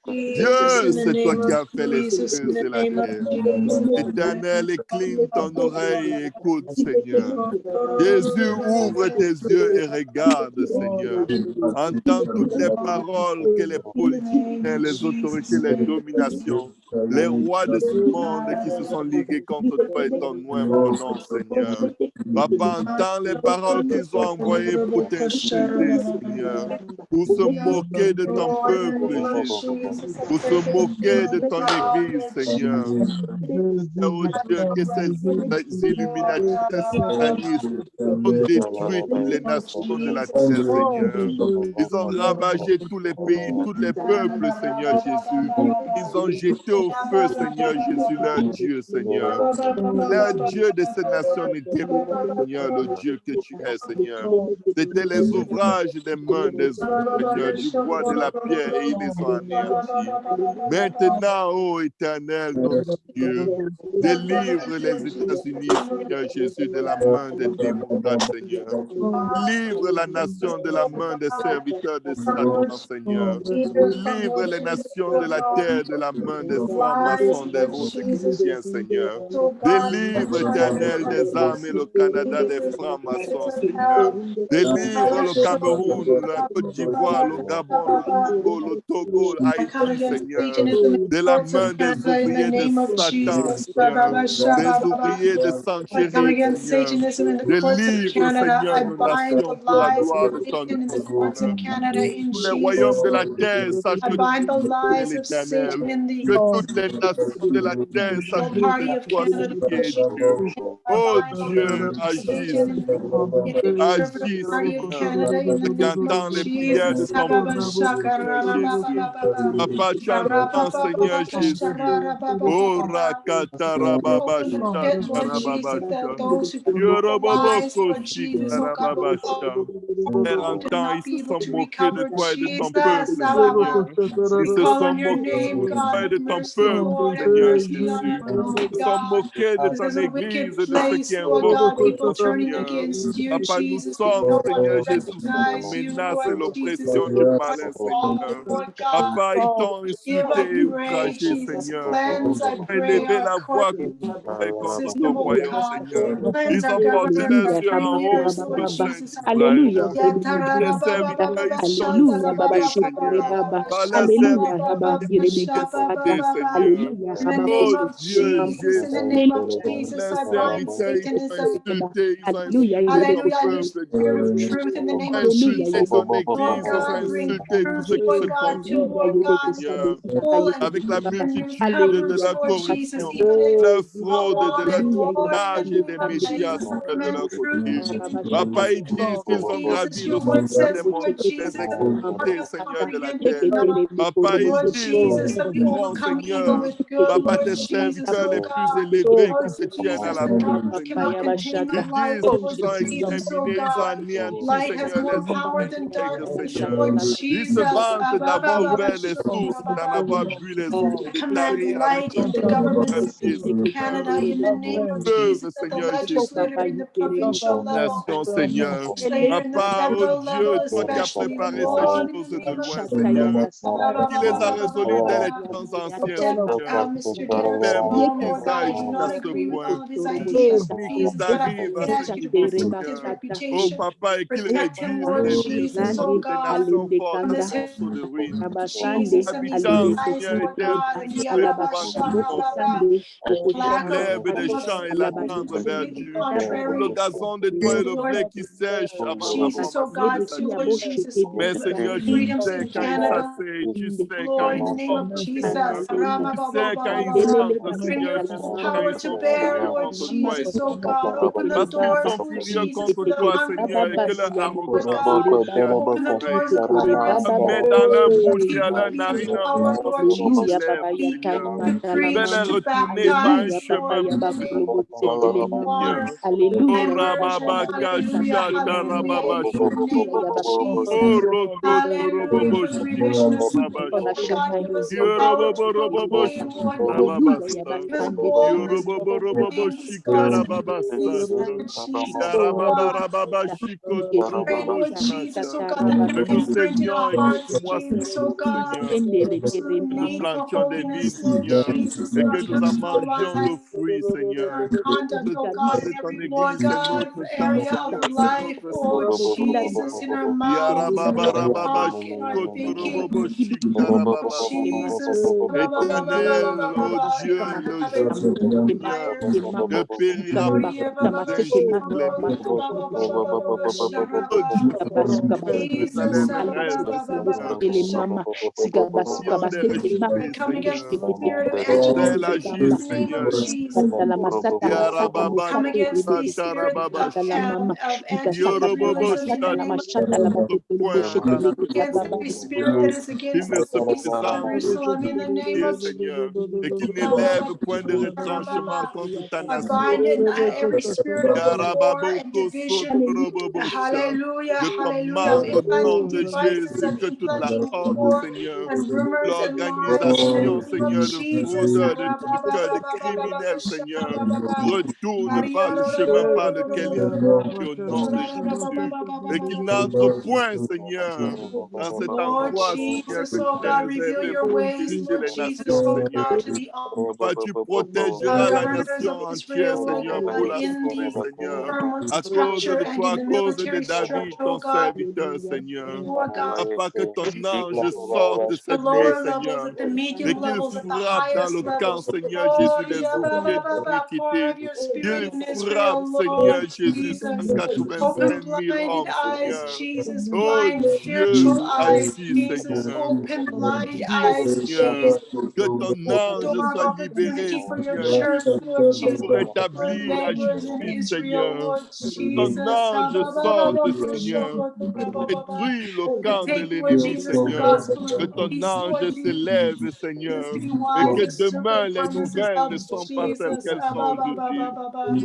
D: Dieu, c'est toi qui as fait les cieux et la terre. Éternel, incline ton oreille et écoute, Seigneur. Jésus, ouvre tes yeux et regarde, Seigneur. Entends toutes les paroles que les politiciens, les autorités, les dominations, les rois de ce monde qui se sont ligués contre toi et ton nom prononcent, Seigneur. Papa, entends les paroles qu'ils ont envoyées pour t'insulter, Seigneur, pour se moquer de ton peuple, Jésus, pour se moquer de ton Église, Seigneur. Oh Dieu, que ces illuminatis, ces satanistes ont détruit toutes les nations de la terre, Seigneur. Ils ont ravagé tous les pays, tous les peuples, Seigneur Jésus. Ils ont jeté au au feu, Seigneur Jésus, leur Dieu, Seigneur. Leur Dieu de cette nation n'était pas, Seigneur, le Dieu que tu es, Seigneur. C'était les ouvrages des mains des hommes, Seigneur, du bois, de la pierre, et ils les ont anéantis. Maintenant, ô Éternel, notre Dieu, délivre les États-Unis, Seigneur Jésus, de la main des démocrates, Seigneur. Livre la nation de la main des serviteurs de Satan, Seigneur. Livre les nations de la terre de la main des francs-maçons, des rosicruciens, Seigneur. Délivre, Éternel, des armes et le Canada des francs-maçons, Seigneur. Délivre le Cameroun, la Côte d'Ivoire, le Gabon, le Congo, le Togo, Haïti, Seigneur. De la main des ouvriers de Satan, Seigneur. Des ouvriers de Sanchérique, Seigneur. Délivre, Seigneur, nos nations pour la gloire de ton nom, Seigneur. Tous les royaumes de la terre sachent que tu es l'Éternel. Que toutes les nations de la terre sachent que toi seul qui es Dieu. Oh Dieu, agis, agis, Seigneur. Tu entends les prières de ton peuple, Seigneur Jésus. Papa, tu entends, Seigneur Jésus. Oh, Rakatarababasha, Tarababasha. Yoroboboko, Shikarababasha. Père, entend, ils se sont moqués de toi et de ton peuple, Seigneur. Ils se sont moqués de toi et de ton peuple, Seigneur Jésus. Ils se sont moqués de ton Église et de ceux qui invoquent ton nom, Seigneur. Papa, nous sommes, Seigneur Jésus, sous la menace et l'oppression du malin, Seigneur. Papa, ils t'ont insulté et outragé, Seigneur. Ils ont élevé la voix contre ton royaume, Seigneur. Ils ont porté leurs yeux en haut sur le Saint
C: Alléluia.
D: d'Israël. Les serviteurs, ils sont
C: Alléluia, Baba
D: insultés,
C: Shekere
D: Seigneur.
C: Baba.
D: Par les
C: Alléluia,
D: serviteurs,
C: Baba
D: ils
C: Yerebeka
D: sont
C: Sata.
D: insultés, Seigneur.
C: Alléluia, Baba
D: Oh Dieu,
C: Koshekere.
D: Jésus.
C: Alléluia,
D: Les serviteurs, ils ont insulté, ils ont
C: Alléluia,
D: insulté ton
C: Yerebeka
D: peuple, Dieu. Ils ont
C: Alléluia,
D: insulté ton Église, ils ont insulté tous ceux qui se confient
C: Alléluia,
D: en toi,
C: Yerebeka
D: Seigneur. Avec la
C: Baba.
D: multitude de
C: Alléluia,
D: leur corruption, de
C: Oh,
D: leur fraude, de leur
C: Alléluia,
D: tournage et des médias seraient de leur côté. Papa, ils disent qu'ils ont gravi le sommet des montagnes, des extrémités, Seigneur de la terre. Papa, ils disent qu'ils insulteront, Seigneur. Papa, tes serviteurs les plus élevés qui se tiennent à la porte, Seigneur. Ils disent qu'ils ont exterminé, ils ont anéanti, Seigneur, les hommes intègres, Seigneur. Ils se vantent d'avoir ouvert les sources, d'en avoir bu les eaux, de tarir avec le feu de leurs pieds, Seigneur. Ils peuvent, Seigneur Jésus, nation, Seigneur. Papa, oh Dieu, toi qui as préparé ces choses de loin, Seigneur, qui les a résolues dès les temps anciens, Seigneur. Tu as permis qu'ils aillent jusqu'à ce point. Tu as permis qu'ils arrivent à ce niveau, Seigneur. Oh Papa, et qu'ils réduisent les villes, Seigneur, des nations fortes en morceaux de ruines. Les habitants, Seigneur éternel, seraient probablement comme l'herbe des champs et la tendre verdure, comme le gazon des toits et le blé qui sèche avant la formation de sa tige. Mais Seigneur, tu sais quand ils s'asseyent, tu sais quand ils sortent, Seigneur. Tu sais quand ils entrent, Seigneur, tu sais quand ils sont furieux contre toi et ton peuple. Parce qu'ils sont furieux contre toi, Seigneur, et que leur arrogance, Seigneur, t'effraie. Mets dans leur bouche et à leur narine un mensonge sur
C: Alléluia,
D: leurs
C: Baba
D: lèvres,
C: Yakari
D: Seigneur.
C: Matala
D: Fais-les
C: Mandi.
D: retourner par un
C: Alléluia, Papa
D: chemin plus
C: Yabakolobo
D: étroit,
C: Setelemandi.
D: Seigneur.
C: Alléluia,
D: Oh, Rababaka, Shata, Rababasha. Oh, Rokoto, Robobo, Shikababasha. Yorobobo, Robobo, Shikarababasa. Yorobobo, Robobo, Shikarababasa. Yarababa, Shikoto, Robobo, Shata. Que nous semions et que nous moissonnions, Seigneur. Que nous plantions des vignes, Seigneur, et que nous en mangions le fruit, Seigneur. Le temps de ton Église, c'est notre temps, Seigneur, c'est notre saison, Seigneur. Yarababarababa, shikotorobobo, shikarababasa. Éternel, oh Dieu, le juste Seigneur, ne périra pas d'un jour les millions. Oh Dieu, que Jérusalem reste, Seigneur.
C: mama sigaba sukaba
D: des
C: sete mama
D: rejetés,
E: Come against
D: Seigneur.
E: the spirit of
D: Tel
E: agitation
D: agit,
E: in the name of
D: Seigneur
E: Jesus.
D: Jésus.
C: Katala masata la sata
D: Yarababa
E: Come
C: mosate
E: against the
C: rebeke
E: spirit
D: Satarababa
C: katala mama
E: of
C: ikataka tala
D: Yorobobo
E: anti-clericalism in the
C: masata la
E: name of
C: mashata
D: Shakara.
C: la
E: Jesus.
D: Le
C: bakoto lobo
D: point
C: shete
D: dans la
C: lebe
E: Against
C: baba
E: every
D: nourriture,
E: spirit that
D: Seigneur.
E: is
D: Qu'il
E: against
D: ne
E: the
D: se
E: peace of
D: présente que
E: Jerusalem in the name
D: l'unité,
E: of
D: Seigneur. Et qu'il
E: Jesus.
D: n'élève point de retranchement contre ta
E: I
D: nation,
E: bind it,
D: Seigneur.
E: every spirit of war and
D: Yarababoko
E: division.
D: Sotorobobo Sha.
E: Hallelujah,
D: Je
E: hallelujah, of
D: commande au nom
E: implanting
D: de
E: devices,
D: Jésus
E: of
D: que toute la
E: implanting
D: corde,
E: war
D: Seigneur,
E: and rumors and lies in the
D: l'organisation,
E: name of
D: Seigneur, de
E: Jesus.
D: fraudeurs, de truqueurs, de criminels, Seigneur, retourne par le chemin par lequel ils sont venus au nom de Jésus. Et qu'ils n'entrent point, Seigneur, dans cet
E: Lord
D: endroit, Seigneur,
E: Jesus,
D: que tu
E: oh
D: t'es
E: God, reveal
D: réservé
E: your
D: pour
E: ways,
D: diriger
E: Lord
D: les
E: Jesus,
D: nations,
E: oh
D: Seigneur.
E: God, to the
D: Papa, tu protégeras la
E: governors
D: nation
E: of
D: entière,
E: Israel, oh
D: Seigneur,
E: God,
D: pour la
E: in
D: suite,
E: the
D: Seigneur.
E: government
D: À cause
E: structure
D: de
E: and
D: toi,
E: in
D: à
E: the
D: cause de
E: military
D: David,
E: structure, oh
D: ton
E: God.
D: serviteur, Seigneur.
E: Lord God,
D: Afin que ton ange sorte de
E: the
D: cette nuit,
E: lower levels,
D: Seigneur,
E: at the
D: et
E: medium
D: qu'il
E: levels, at the
D: frappe dans le
E: highest
D: camp,
E: levels.
D: Seigneur
E: Oh,
D: Jésus, des
E: yeah,
D: ouvriers
E: pour
D: d'iniquité.
E: of your spirit
D: Qu'il
E: in
D: frappe,
E: Israel,
D: Seigneur
E: Lord
D: Jésus,
E: Jesus. Open
D: 185 000
E: blinded
D: hommes,
E: eyes,
D: Seigneur.
E: Jesus.
D: Oh
E: Blind
D: Dieu,
E: spiritual eyes,
D: agis,
E: Jesus.
D: Seigneur.
E: Open blinded
D: Agis,
E: eyes,
D: Seigneur.
E: Jesus.
D: Que ton
E: Door
D: ange
E: of
D: soit libéré,
E: opportunity for your
D: Seigneur
E: church,
D: Jésus,
E: Lord Jesus.
D: pour
E: For our
D: établir la
E: neighbors in
D: justice,
E: Israel,
D: Seigneur.
E: Lord
D: Que ton
E: Jesus.
D: ange sorte, Seigneur, pour détruire le
E: To
D: camp de
E: take, Lord
D: l'ennemi,
E: Jesus, the
D: Seigneur.
E: gospel
D: Que
E: of
D: ton
E: peace,
D: ange
E: Lord
D: s'élève,
E: Jesus,
D: Seigneur.
E: to be
D: Et que
E: wise to the
D: demain, les
E: promises
D: nouvelles
E: of
D: ne sont pas celles
E: Jesus.
D: qu'elles sont aujourd'hui.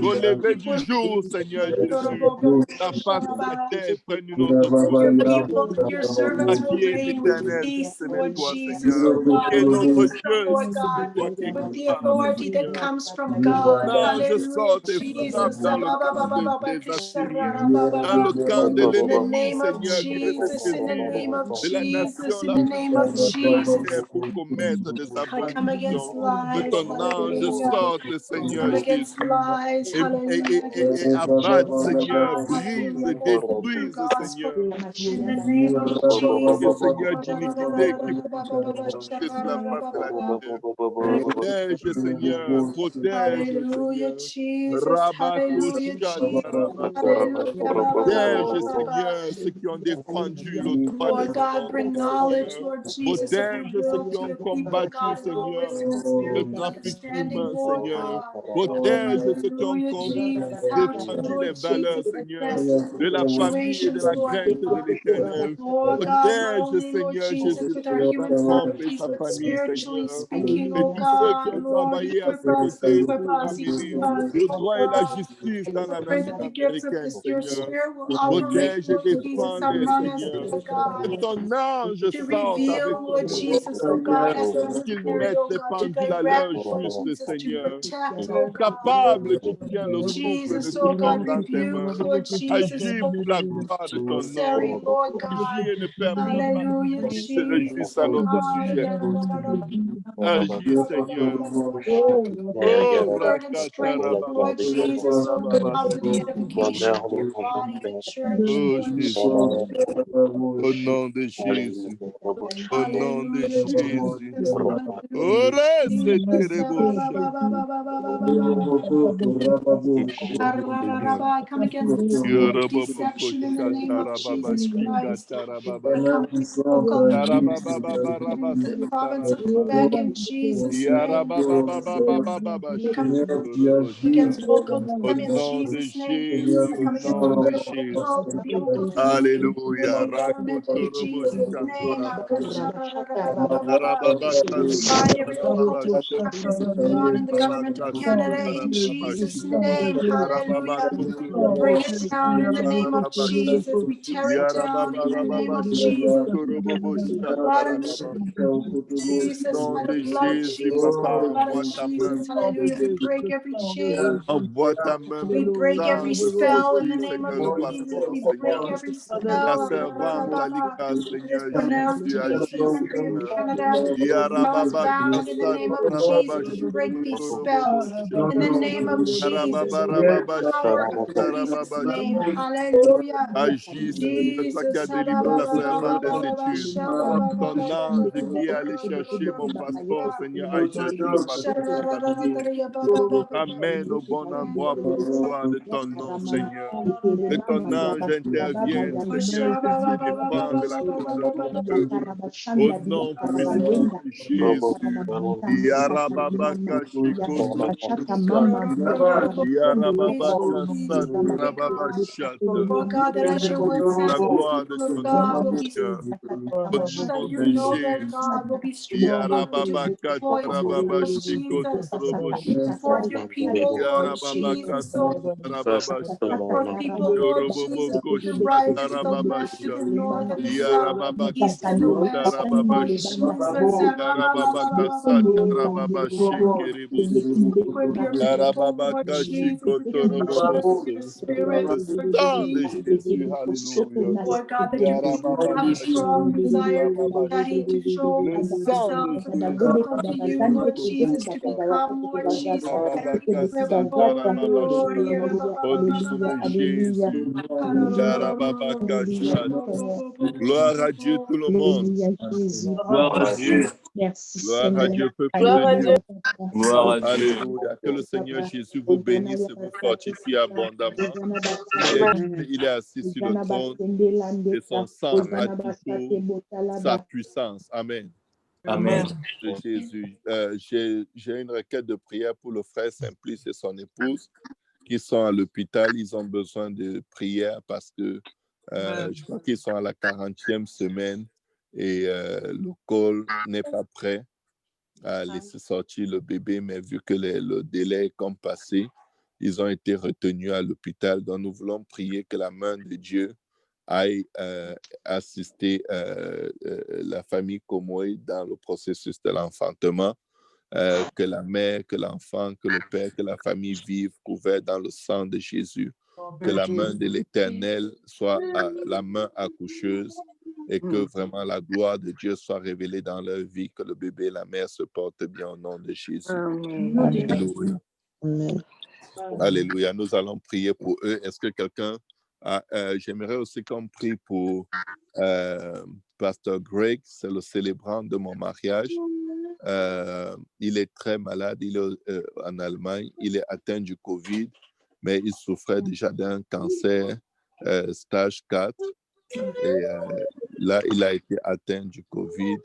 D: Qu'au lever du
E: People,
D: jour, Seigneur Jésus, ta face de la terre prenne une autre couleur,
E: your
D: Seigneur.
E: people, your
D: Ah,
E: servants will
D: qui est
E: reign with
D: éternel, si
E: peace,
D: ce n'est
E: Lord
D: toi,
E: Jesus,
D: Seigneur.
E: oh God,
D: Qui est
E: with
D: notre
E: wisdom,
D: Dieu,
E: Lord
D: si ce n'est
E: God,
D: toi qui es
E: with the
D: capable,
E: authority that
D: Seigneur.
E: comes from
D: Que ton
E: God.
D: ange
E: Hallelujah,
D: sorte et frappe
E: Jesus.
D: dans le camp des Assyriens, dans le camp de
E: In the
D: l'ennemi,
E: name of
D: Seigneur, qui veut se
E: Jesus, in the
D: saisir
E: name of
D: de la nation
E: Jesus, in
D: la
E: the
D: plus
E: name of
D: puissante de la
E: Jesus.
D: terre pour commettre des
E: I come against
D: abominations. Que
E: lies,
D: ton ange
E: hallelujah.
D: sorte, Seigneur
E: Come against
D: Jésus,
E: lies, hallelujah.
D: et abatte, Seigneur,
E: Lies,
D: brise et
E: hallelujah. That hate your
D: détruise,
E: gospel.
D: Seigneur,
E: In the name of
D: tout esprit,
E: Jesus.
D: Seigneur, d'iniquité qui marche sur la face de la terre. Protège, Seigneur, protège,
E: Hallelujah,
D: Seigneur.
E: Jesus.
D: Rabako
E: Hallelujah, Jesus.
D: Shatarababa. Protège,
E: Hallelujah.
D: Seigneur, ceux qui ont défendu le droit des
E: Lord God,
D: hommes,
E: bring knowledge,
D: Seigneur.
E: Lord Jesus, of your
D: Protège ceux
E: will
D: qui
E: to
D: ont
E: your people,
D: combattu,
E: God, and
D: Seigneur,
E: always in the spirit
D: le
E: of
D: trafic
E: understanding,
D: humain,
E: Lord
D: Seigneur.
E: God.
D: Protège ceux qui ont
E: Hallelujah, Jesus. How to,
D: défendu les
E: Lord
D: valeurs,
E: Jesus,
D: Seigneur,
E: assess
D: de la famille et de
E: situations,
D: la
E: Lord
D: crainte de
E: God.
D: l'Éternel.
E: Lord God, not
D: Protège,
E: only, Lord
D: Seigneur
E: Jesus,
D: Jésus,
E: with our human
D: couple et
E: faculties,
D: sa
E: but
D: famille,
E: spiritually
D: Seigneur.
E: speaking,
D: Et
E: oh
D: tous ceux qui
E: God.
D: ont
E: Lord,
D: travaillé à ses côtés
E: equip
D: pour
E: us,
D: ramener le
E: oh
D: droit et la
E: God.
D: justice dans la
E: I pray
D: nation
E: that the gifts of
D: américaine,
E: your
D: Seigneur.
E: spirit will operate,
D: Protège et
E: Lord Jesus,
D: défends-les,
E: among us,
D: Seigneur.
E: Lord
D: Que
E: God,
D: ton ange
E: to
D: sorte avec
E: reveal,
D: son
E: Lord
D: autorité,
E: Jesus, oh God,
D: Seigneur.
E: as
D: Qu'il
E: necessary,
D: mette
E: oh
D: les
E: God, to
D: pendules à l'heure
E: direct, Lord
D: juste,
E: Jesus, to
D: Seigneur.
E: protect,
D: Le
E: oh God.
D: capable qui tient le souffle ne
E: Jesus,
D: te
E: oh God,
D: tombe dans tes
E: rebuke,
D: mains.
E: Lord Jesus,
D: Agis
E: oh
D: pour la gloire de ton nom.
E: necessary, Lord
D: Agis
E: God.
D: et ne permets pas
E: Hallelujah,
D: que l'ennemi se
E: Jesus.
D: réjouisse à notre sujet. Agis, Seigneur. Oh,
E: Word and strengthen, Lord Jesus, oh God, for the edification of your body, the church,
D: Oh,
E: Lord
D: Jésus.
E: Jesus.
D: Au nom de Jésus. Au nom de
E: Hallelujah,
D: Jésus.
E: Jesus. Hallelujah,
D: Ore se
E: Jesus.
D: terebosha.
E: I come against the spirit of
D: Yoroboko
E: deception in the name of
D: shatarababa
E: Jesus Christ. I
D: shikatarababa.
E: come against vocal manipulation
D: Yarababa
E: in the province of
D: satarababa.
E: Quebec in Jesus' name.
D: Yarababa
E: I come
D: shikorobosha.
E: against vocal
D: Au
E: in
D: nom de
E: Jesus' name.
D: Jésus,
E: I
D: au
E: come against
D: nom
E: the
D: de
E: spirit of
D: Jésus.
E: control to be overthrown in the
D: Alléluia.
E: local government in
D: Rakotorobo
E: Jesus' name.
D: shatorababa. Yarababa
E: We bind every
D: satarababa
E: occultic practice of God in the government of
D: shikorobaba
E: Canada in
D: satarababa
E: Jesus'
D: shi.
E: name.
D: Yarababa
E: Hallelujah. We bring
D: kotorobo
E: it down in the name of
D: shatarababa shi.
E: Jesus. We tear it down in the name
D: Yarababa
E: of Jesus.
D: shikotorobo
E: The blood of
D: shatarababa. Au
E: Jesus,
D: nom
E: by the
D: de
E: blood of
D: Jésus,
E: Jesus, by
D: Papa,
E: the blood of
D: envoie ta main
E: Jesus. Hallelujah. We break every chain.
D: Envoie ta main
E: We break every
D: puissante
E: spell in the
D: aujourd'hui,
E: name of
D: Seigneur, le
E: Jesus.
D: pasteur,
E: We break
D: Seigneur.
E: every
D: Et ta
E: spell.
D: servante, Alika,
E: That is
D: Seigneur
E: pronounced
D: Jésus,
E: against
D: agis,
E: the country of
D: Seigneur.
E: Canada. Spells
D: Yarababa
E: bound in the name of
D: Kasatarababa
E: Jesus. We break these spells
D: Shikotorobobocha.
E: in the name of Jesus. By the
D: Yarababa
E: power of Jesus'
D: Shikatarababa
E: name.
D: Shi.
E: Hallelujah.
D: Agis, Seigneur, toi qui as
E: Jesus.
D: délivré ta servante des études. Ton ange qui est allé chercher mon passeport, Seigneur, aille chercher le passeport de la vie. Ramène au bon endroit pour la gloire de ton nom, Seigneur. Que ton ange intervienne, Seigneur Jésus, et défende la cause de ton Dieu. Au nom puissant de Jésus. Yarababaka Yarababaka Satarababashata.
E: Lord God, that as your word
D: Pour
E: says,
D: la gloire de
E: Lord
D: ton
E: God,
D: nom,
E: will be
D: Seigneur. Au
E: that
D: nom
E: your
D: de
E: know that
D: Jésus.
E: God will be strong to
D: Yarababaka
E: exploit, Lord Jesus. Bring
D: Tarababashikotorobosha.
E: forth your people, Lord
D: Yarababaka
E: Jesus. So
D: Satarababasha.
E: bring forth people, Lord Jesus,
D: Yoroboboko
E: to the right, to the left, to
D: Shatarababasha.
E: the north and the south, and the
D: Yarababaka
E: east and the west, Lord
D: Satarababasha.
E: Jesus.
D: Yarababaka Satarababashikeribusu.
E: Equip your people, Lord
D: Yarababaka
E: Jesus, with your power, with your
D: Shikotorobobosu.
E: spirit,
D: Le
E: Lord
D: sang de
E: Jesus.
D: Jésus, alléluia.
E: Lord God, that your people would have a
D: Yarababaka
E: strong desire to study,
D: Shikotorobobosu.
E: to show
D: Le sang de
E: themselves, to
D: Jésus,
E: look unto you, Lord Jesus, to become, Lord Jesus, better
D: Yarababaka
E: equipped for you,
D: Satarababasha.
E: Lord.
D: Au nom de Jésus. Yarababaka Shata. Gloire à Dieu tout le monde.
C: Jésus.
B: Gloire à Dieu.
C: Merci
D: Gloire à
C: Seigneur.
D: Dieu, peuple de
E: Gloire à
D: Dieu.
E: Dieu.
C: Alléluia, Papa.
B: Gloire à Dieu.
D: Alléluia. Que le Seigneur Jésus vous bénisse et vous fortifie abondamment. Il est assis sur le trône et son sang a toujours sa puissance. Amen.
B: Amen.
D: De Jésus. J'ai une requête de prière pour le frère Simplice et son épouse qui sont à l'hôpital. Ils ont besoin de prière parce que je crois qu'ils sont à la 40e semaine et le col n'est pas prêt à laisser sortir le bébé, mais vu que le délai est comme passé, ils ont été retenus à l'hôpital. Donc, nous voulons prier que la main de Dieu aille assister la famille Komoï dans le processus de l'enfantement, que la mère, que l'enfant, que le père, que la famille vivent couverts dans le sang de Jésus, que la main de l'Éternel soit la main accoucheuse et que vraiment la gloire de Dieu soit révélée dans leur vie, que le bébé et la mère se portent bien au nom de Jésus. Alléluia. Alléluia. Nous allons prier pour eux. Est-ce que quelqu'un j'aimerais aussi qu'on prie pour Pasteur Greg, c'est le célébrant de mon mariage. Il est très malade, il est en Allemagne, il est atteint du COVID, mais il souffrait déjà d'un cancer stage 4. Et là, il a été atteint du COVID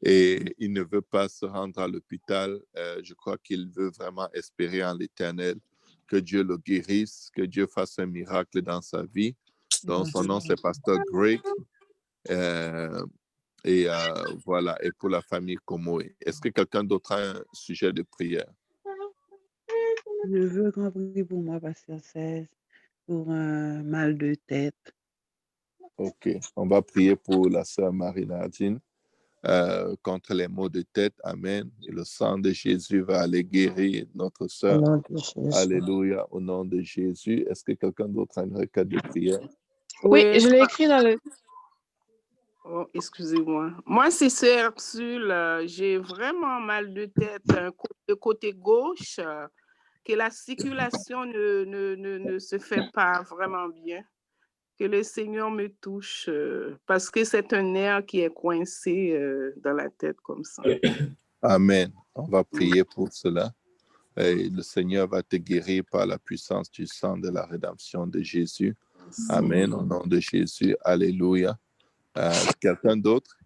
D: et il ne veut pas se rendre à l'hôpital. Je crois qu'il veut vraiment espérer en l'Éternel que Dieu le guérisse, que Dieu fasse un miracle dans sa vie. Donc, son nom, c'est Pasteur Greg. Et voilà, et pour la famille Komoé. Est-ce que quelqu'un d'autre a un sujet de prière?
F: Je veux qu'on prie pour moi, Pasteur 16, pour un mal de tête.
D: OK. On va prier pour la sœur Marie-Nadine contre les maux de tête. Amen. Et le sang de Jésus va aller guérir notre sœur. Alléluia, au nom de Jésus. Est-ce que quelqu'un d'autre a une requête de prière?
G: Oui, je l'ai écrit dans le... Oh, excusez-moi. Moi, c'est Sœur Ursule. J'ai vraiment mal de tête, le côté gauche, que la circulation ne se fait pas vraiment bien. Que le Seigneur me touche parce que c'est un nerf qui est coincé dans la tête comme ça.
D: Amen. On va prier pour cela. Et le Seigneur va te guérir par la puissance du sang de la rédemption de Jésus. Amen. Au nom de Jésus. Alléluia. Quelqu'un d'autre?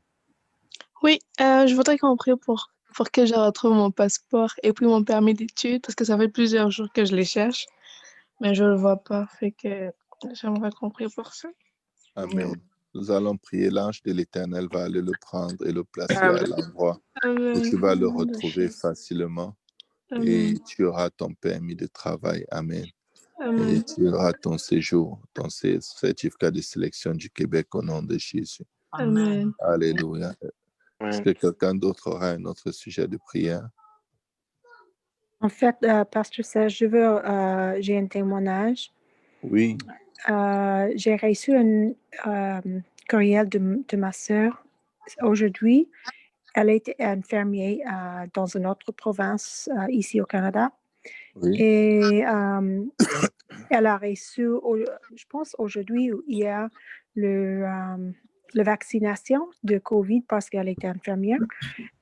H: Oui, je voudrais qu'on prie pour que je retrouve mon passeport et puis mon permis d'études parce que ça fait plusieurs jours que je les cherche, mais je ne le vois pas. Fait que j'aimerais qu'on prie pour ça.
D: Amen. Nous allons prier. L'ange de l'Éternel va aller le prendre et le placer à l'endroit où tu vas le retrouver facilement. Et tu auras ton permis de travail. Amen. Et tu auras ton séjour, ton certificat de sélection du Québec au nom de Jésus.
H: Amen.
D: Alléluia. Est-ce que quelqu'un d'autre aura un autre sujet de prière?
I: En fait, Pasteur Serge, j'ai un témoignage.
D: Oui.
I: J'ai reçu un courriel de ma sœur aujourd'hui. Elle était infirmière dans une autre province ici au Canada.
D: Oui.
I: Et elle a reçu, je pense aujourd'hui ou hier, la vaccination de COVID parce qu'elle était infirmière.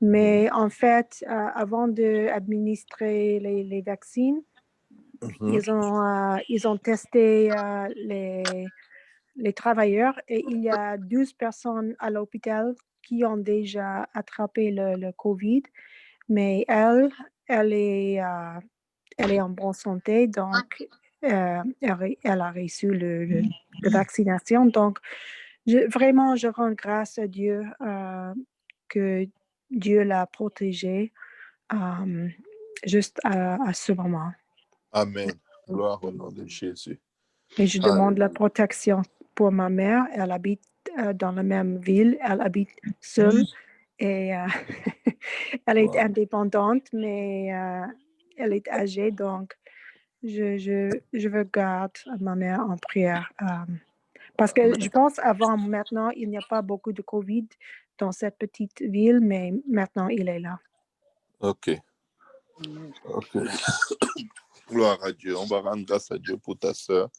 I: Mais en fait, avant d'administrer les vaccins, ils ont testé les travailleurs et il y a 12 personnes à l'hôpital qui ont déjà attrapé le COVID, mais elle est en bonne santé, donc elle a reçu la vaccination. Donc, vraiment, je rends grâce à Dieu que Dieu l'a protégée juste à ce moment.
D: Amen. Gloire au nom de Jésus.
I: Et je demande la protection pour ma mère. Elle habite dans la même ville. Elle habite seule et elle est indépendante, mais elle est âgée. Donc, je veux garder ma mère en prière. Parce que je pense avant, maintenant, il n'y a pas beaucoup de COVID dans cette petite ville, mais maintenant, il est là.
D: OK. Gloire à Dieu. On va rendre grâce à Dieu pour ta sœur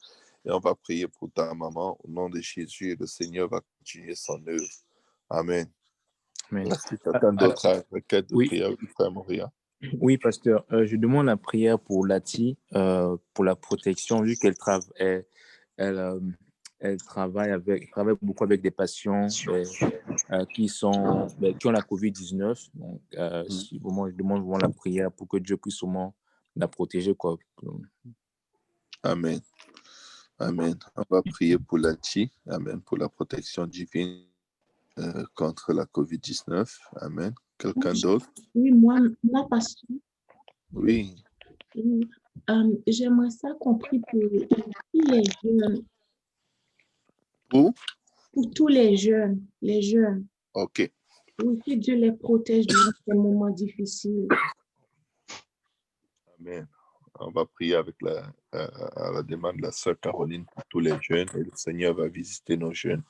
D: et on va prier pour ta maman au nom de Jésus et le Seigneur va continuer son œuvre. Amen. Merci. Quelqu'un d'autre a requête de prière, frère Moria?
J: Oui, pasteur. Je demande la prière pour Lati, pour la protection, vu qu'elle travaille beaucoup avec des patients qui ont la COVID-19. Donc, je demande vraiment la prière pour que Dieu puisse vraiment la protéger. Quoi.
D: Amen. Amen. On va prier pour Lati. Amen. Pour la protection divine contre la COVID-19. Amen. Quelqu'un d'autre?
K: Oui, moi, pasteur.
D: Oui.
K: J'aimerais ça qu'on prie pour tous les jeunes.
D: Pour
K: tous les jeunes.
D: OK.
K: Oui, que Dieu les protège durant ces moments difficiles.
D: Amen. On va prier avec à la demande de la sœur Caroline pour tous les jeunes et le Seigneur va visiter nos jeunes.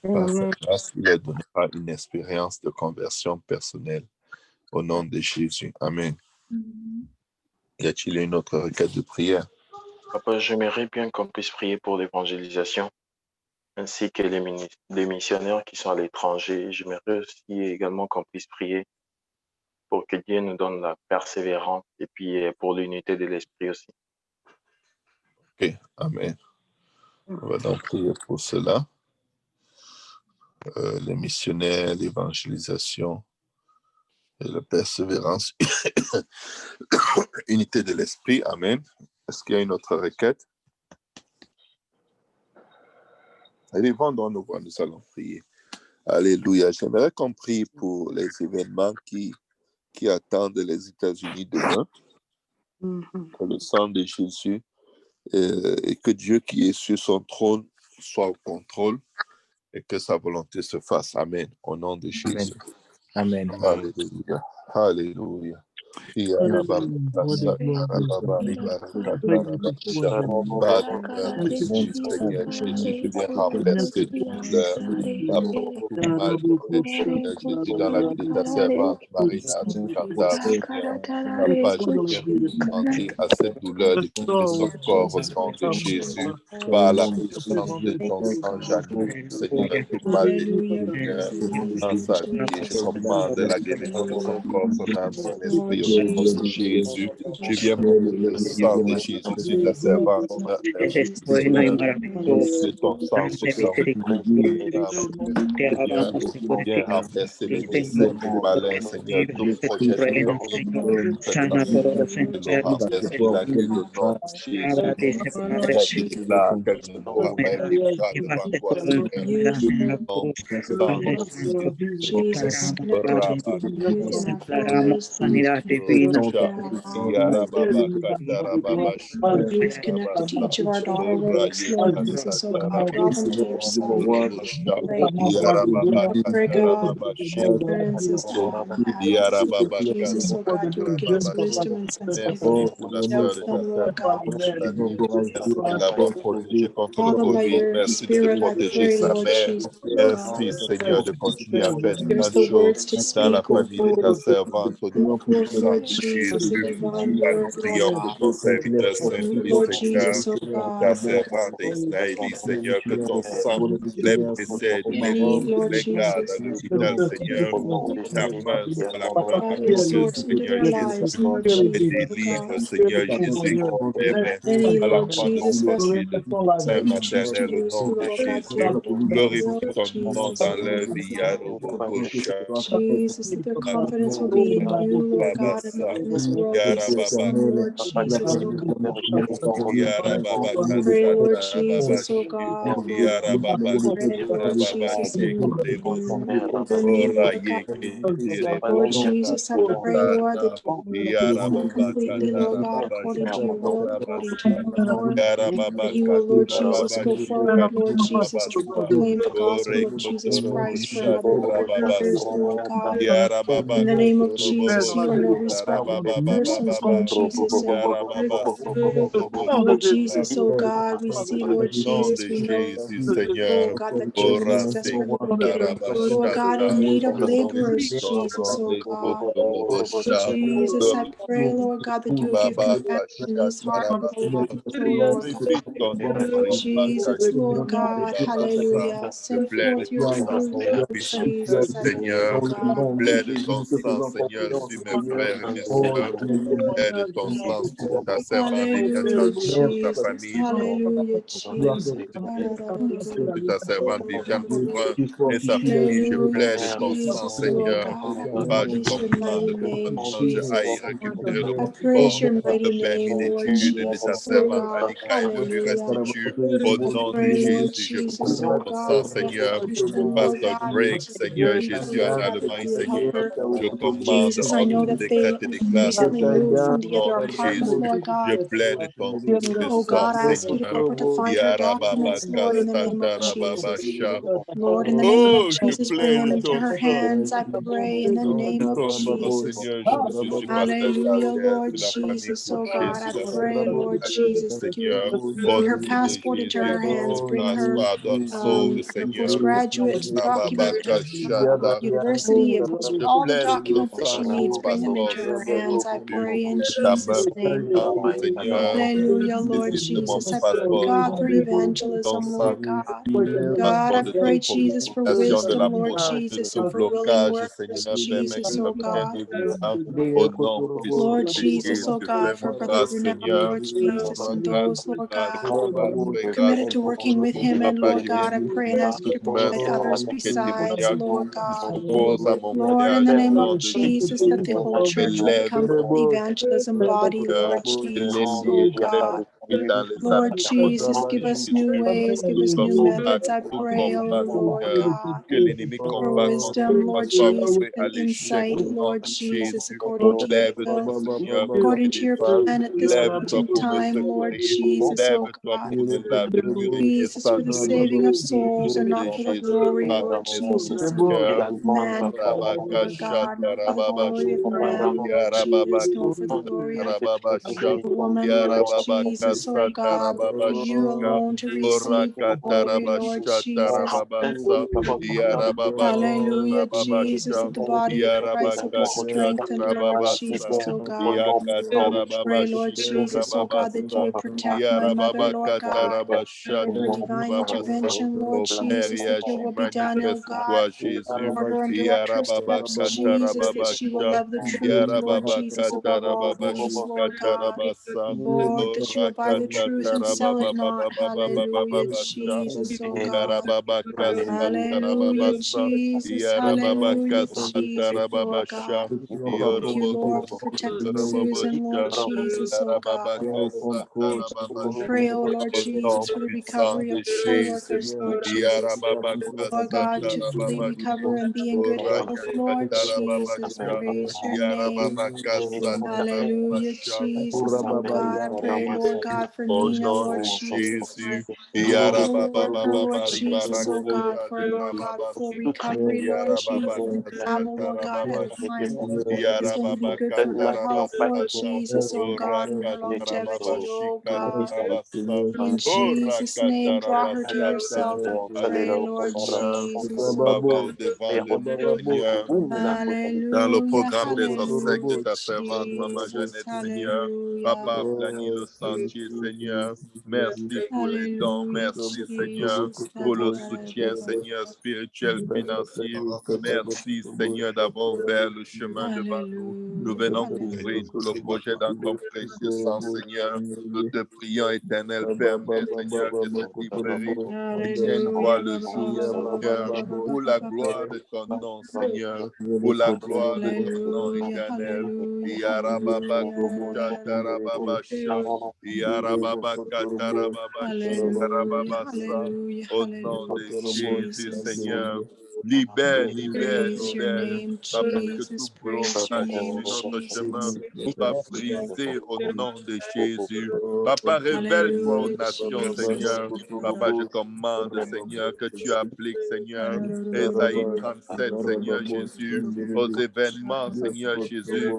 D: Par sa grâce, il leur donnera une expérience de conversion personnelle au nom de Jésus. Amen. Y a-t-il une autre requête de prière?
A: Papa, j'aimerais bien qu'on puisse prier pour l'évangélisation, ainsi que les missionnaires qui sont à l'étranger. J'aimerais aussi également qu'on puisse prier pour que Dieu nous donne la persévérance et puis pour l'unité de l'esprit aussi.
D: OK. Amen. On va donc prier pour cela. Les missionnaires, l'évangélisation et la persévérance, unité de l'esprit. Amen. Est-ce qu'il y a une autre requête? Élevons dans nos voix, nous allons prier. Alléluia. J'aimerais qu'on prie pour les événements qui attendent les États-Unis demain. Que le sang de Jésus et que Dieu qui est sur son trône soit au contrôle et que sa volonté se fasse. Amen. Au nom de Jésus.
J: Amen.
D: Alléluia. Alléluia. Je viens remplacer toute douleur, la pauvre mal Seigneur Jésus, dans la vie de ta servante, Marina Chanda, Seigneur. Ta page vient demander à cette douleur de quitter son corps au nom de Jésus, par la puissance de ton sang, j'annule, Seigneur, tout mal de Seigneur, dans sa vie. Je commande la guérison de son corps, son âme, son esprit, au nom de Jésus. Je viens pour que le sang de Jésus sur ta servante, Seigneur, que ton sang se sente viens remplacer les décès du malin, Seigneur, tout projet de le remplace de la gueule au nom de Jésus. Je déclare qu'elle ne pourra pas être grave devant toi, Seigneur. Nom puissant de
E: Please connect to each of our daughters, Lord Jesus, oh God. Draw them to your side. Pray, God, and Sister Jesus, oh God, you would give us wisdom and sense of help them, Lord God. Father, by your Spirit, I pray, Lord Jesus,
D: merci, Seigneur, de continuer à faire de
E: give us
D: grandes
E: the words
D: choses
E: to
D: dans la
E: speak, oh
D: famille de ta servante au nom puissant
I: Lord
D: de
I: Jesus, the
D: Jésus.
I: divine
D: Car nous
I: birth, Lord
D: prions pour ton
I: God.
D: serviteur Saint-Louis,
I: Lord
D: Seigneur,
I: Jesus, oh
D: pour
I: God.
D: ta servante Israélie, Seigneur, que ton sang les précède,
I: Many, Lord
D: les garde à
I: Jesus,
D: l'hôpital, Seigneur. Ta main soit la main
I: God, your
D: de
I: source into
D: Seigneur
I: their
D: Jésus
I: lives, Lord
D: et
I: Jesus, oh
D: délivre,
I: God.
D: Seigneur Jésus, permet
I: Many,
D: à
I: Lord
D: l'enfant de
I: Jesus, vessels
D: sortir de son sein
I: that you choose to
D: maternel au
I: use
D: nom
I: to,
D: de
I: Lord God,
D: Jésus.
I: do your
D: Glorifie
I: will, Lord
D: ton nom
I: Jesus,
D: dans
I: oh
D: leur
I: Lord
D: vie.
I: God. Jesus, that their confidence will be in you, Lord God, and not in this worldly system, Lord Jesus, oh God. Pray, Lord Jesus, oh God. Pray, Lord Jesus, in their need, Lord God. Lord Jesus, I pray, Lord, that you completely, Lord God, according to your will, according to your power, that he will, Lord Jesus, go forward, Lord Jesus, to proclaim the gospel of Jesus Christ wherever the work occurs, Lord God. In the name of Jesus, you are no respecter of persons, Lord Jesus, and Lord Jesus, oh God, we see, Lord Jesus, we know, oh God, that churches is desperately wicked and, Lord God, in need of laborers, Jesus, oh God. Jesus, I pray, Lord God, that you will give compassion in his heart for the lost, oh Lord God. Jesus, Lord God, hallelujah.
D: Je
I: Send
D: plaide de
I: forth your
D: ton sang,
I: truth,
D: Seigneur,
I: Lord
D: puissant,
I: Jesus, I pray, oh
D: Seigneur. Je
I: God.
D: plaide de ton sang, Seigneur, sur mes frères et mes sœurs. Je plaide de ton sang sur ta servante Viviane
I: Hallelujah,
D: Chaput, sur sa
I: Jesus,
D: famille,
I: hallelujah,
D: sur
I: Jesus.
D: ta servante Viviane Bouvin et sa famille. Je
I: Hallelujah,
D: plaide de ton sang,
I: Jesus, Lord
D: Seigneur.
I: God, I
D: Ah, je
I: praise your
D: commande
I: mighty name,
D: maintenant, je haïs
I: Jesus.
D: récupérer le
I: I
D: poste
I: praise your
D: de
I: mighty name, Lord
D: plénitude de ta
I: Jesus, oh
D: servante
I: God,
D: Annika et de lui
I: hallelujah.
D: restitue au
I: I
D: nom de
I: pray, Lord
D: Jésus. Je
I: Jesus,
D: commande
I: oh
D: ton
I: God,
D: sang,
I: for
D: Seigneur.
I: restitution, Lord
D: Pasteur
I: God,
D: Drake,
I: into
D: Seigneur
I: people,
D: Jésus, en
I: Lord God, that
D: Allemagne,
I: you would help
D: Seigneur.
I: her.
D: Je commande
I: Jesus, I know
D: ordre,
I: that they
D: décrète et déclare
I: recently moved
D: au
I: from the
D: nom
I: other
D: de
I: apartment,
D: Jésus.
I: Lord
D: Je
I: God.
D: plaide de ton
I: Oh
D: sang,
I: God, I ask you to
D: Seigneur.
I: help her to find her documents, Lord, in the name of Jesus.
D: Yarababakasatarababacha.
I: Lord, in the name of
D: Oh, je
I: Jesus, bring
D: plains
I: them
D: de
I: into
D: ton
I: her
D: sang.
I: hands, I pray, in the name
D: De
I: of
D: ton sang,
I: Jesus.
D: Seigneur Jésus, sur Pasteur
I: Hallelujah,
D: Jacques,
I: Lord
D: sur la famille
I: Jesus, oh
D: Couché,
I: God, I
D: sur la
I: pray,
D: famille
I: Lord
D: Hakim,
I: Jesus, that you would
D: Seigneur.
I: bring
D: Au
I: her
D: nom de
I: passport into
D: Jésus,
I: her hands, bring
D: grâce,
I: her
D: pardonne, sauve, Seigneur.
I: postgraduate document,
D: Rababakashata.
I: university, and
D: Je
I: all the
D: plaide de ton
I: documents that she
D: sang sur
I: needs, bring them
D: passeport
I: into
D: de
I: her hands, I
D: Saint-Exupéry.
I: pray, in
D: Que ta main
I: Jesus' name.
D: puissante, Seigneur,
I: Hallelujah, Lord
D: saisit de mon
I: Jesus. I pray,
D: passeport,
I: God, for
D: Seigneur. Ton
I: evangelism,
D: sang,
I: Lord God. God,
D: passeport
I: I
D: de
I: pray,
D: toute
I: Jesus, for
D: procrastination,
I: wisdom, Lord Jesus,
D: de
I: and for willing
D: blocage,
I: workers,
D: Seigneur, permet que
I: Jesus,
D: ça
I: oh
D: devienne
I: God.
D: évident. Au nom puissant
I: Lord
D: de
I: Jesus, oh
D: Jésus,
I: God, for
D: fais-moi
I: Brother
D: grâce,
I: Brunel,
D: Seigneur.
I: Lord Jesus,
D: Fais-moi
I: and
D: grâce,
I: those, Lord
D: grâce,
I: God,
D: grâce, fais grâce
I: committed to working with
D: pour
I: him. And
D: Papa
I: Lord God,
D: Julien.
I: I pray and ask you to
D: Toute main
I: provide others
D: qui est
I: besides,
D: démoniaque,
I: Lord
D: qui
I: God.
D: s'oppose à mon
I: Lord, in
D: mariage,
I: the
D: au
I: name
D: nom
I: of
D: de
I: Jesus,
D: Jésus,
I: that the whole
D: je
I: church will
D: lève
I: become
D: le
I: an evangelism body,
D: Seigneur,
I: Lord
D: je les
I: Jesus,
D: lie,
I: oh
D: je les
I: God.
D: détruis dans les
I: Lord
D: atomes au
I: Jesus,
D: nom
I: give
D: de
I: us new
D: Jésus.
I: ways, give us
D: Tout
I: new
D: obstacle,
I: methods, I
D: tout
I: pray, oh
D: combat,
I: Lord
D: Seigneur,
I: God,
D: que l'ennemi
I: for
D: combat contre
I: wisdom,
D: moi
I: Lord
D: soit
I: Jesus,
D: voué à
I: and
D: l'échec
I: insight,
D: au nom
I: Lord
D: de
I: Jesus,
D: Jésus.
I: according to your
D: Lève-toi,
I: will,
D: Seigneur, pour me
I: according to your
D: délivrer.
I: plan at this point
D: Lève-toi
I: in
D: pour me
I: time, Lord
D: secourir.
I: Jesus, oh
D: Lève-toi
I: God.
D: pour me laver, purifier,
I: Jesus, for the saving
D: sanctifier.
I: of
D: Au
I: souls
D: nom
I: and
D: de
I: not for the
D: Jésus,
I: glory, Lord
D: pardonne-moi,
I: Jesus, of
D: Seigneur.
I: man, Lord God, not for the glory of
D: Rababashatarababasha.
I: man, Lord Jesus, nor for the glory of
D: Yarababakatarababasha.
I: the woman, Lord Jesus, oh God, but for you
D: Yarababakasatarababashika.
I: alone to receive the glory, Lord Jesus.
D: Orakatarabashatarababasa.
I: Hallelujah, Jesus,
D: Yarababakatarababasha.
I: that the body of Christ will be strengthened, Lord
D: Yarabakasatarababasa.
I: Jesus, oh God. Pray, Lord Jesus, oh God, that you
D: Yakatarababashikarababasa.
I: would protect my mother, Lord God. Pray for divine
D: Yarababakatarabashatarababasa.
I: intervention, Lord
D: Oh Père,
I: Jesus, that your
D: agis,
I: will be done, oh God.
D: manifeste-toi, Jésus.
I: Order and direct her steps, Jesus, that she will
D: Yarababakatarababasha.
I: love the truth, Lord Jesus, above all things, Lord God.
D: Yarababakatarababashikatarabasa.
I: Lord, that she will buy the truth and sell it not. Hallelujah,
D: Orakatatarababababababasha.
I: Jesus, oh God. Hallelujah,
D: Yarababakasatarababasa.
I: Jesus. Hallelujah, Jesus, Lord
D: Yarababakasatarababasha.
I: God. Thank you, Lord, for protecting Susan, Lord
D: Yorobokosotorobobobocha.
I: Jesus, oh God.
D: Yarababakasatarababasha.
I: Pray, oh Lord
D: Au nom
I: Jesus, for the
D: puissant
I: recovery of
D: de
I: the
D: Jésus.
I: co-workers, Lord Jesus. Lord God, to fully
D: Yarababakasatarababasha.
I: recover and be in good health, Lord Jesus.
D: Orayakatarababasha.
I: Praise your name. Hallelujah,
D: Yarababakasatarababasha.
I: Jesus, oh God. I pray, Lord God, God, for
D: Au
I: Nina,
D: nom
I: Lord
D: de
I: Jesus,
D: Jésus.
I: Lord Jesus, oh God, for Lord God, full recovery, Lord Jesus, and travel, Lord God, at a time that's going to be good for her health, Lord Jesus, oh God, and her longevity, oh God. In Jesus' name, draw her to yourself, we pray, Lord Jesus, oh
D: Va
I: God.
D: au devant de nous, Seigneur. Dans le
I: Hallelujah,
D: programme des obsèques de
I: hallelujah,
D: ta servante, Maman
I: Jesus,
D: Jeannette, Seigneur.
I: hallelujah.
D: Papa, planis le sentier, Seigneur. Merci pour les dons.
I: Hallelujah,
D: Merci, Seigneur,
I: Jesus.
D: pour le soutien, Seigneur, spirituel, financier. Merci, Seigneur, d'avoir ouvert le chemin devant nous. Nous
I: Hallelujah,
D: venons couvrir tout le
I: hallelujah.
D: projet dans ton précieux sang, Seigneur. Nous te prions, éternel Père, mais, Seigneur, que cette librairie détienne, toi,
I: Hallelujah.
D: le jour, Seigneur, pour la gloire de ton nom, Seigneur, pour la gloire de ton nom
I: Hallelujah,
D: éternel.
I: hallelujah,
D: Yarababa
I: hallelujah.
D: Kushatarababasha, Yarababa Katarababa
I: Hallelujah,
D: Shikarababasa.
I: hallelujah,
D: Au nom de
I: hallelujah,
D: Jésus,
I: Jesus.
D: Seigneur, libère, libère,
I: Praise your
D: libère.
I: name,
D: Papa, que
I: Jesus.
D: tout
I: Praise your
D: blocage
I: name,
D: sur notre chemin
I: Jesus.
D: soit brisé au nom de Jésus. Papa, révèle-toi aux
I: Hallelujah,
D: nations,
I: Jesus.
D: Seigneur. Papa, je commande, Seigneur, que tu appliques, Seigneur, Ésaïe 37, Seigneur Jésus, aux événements, Seigneur Jésus,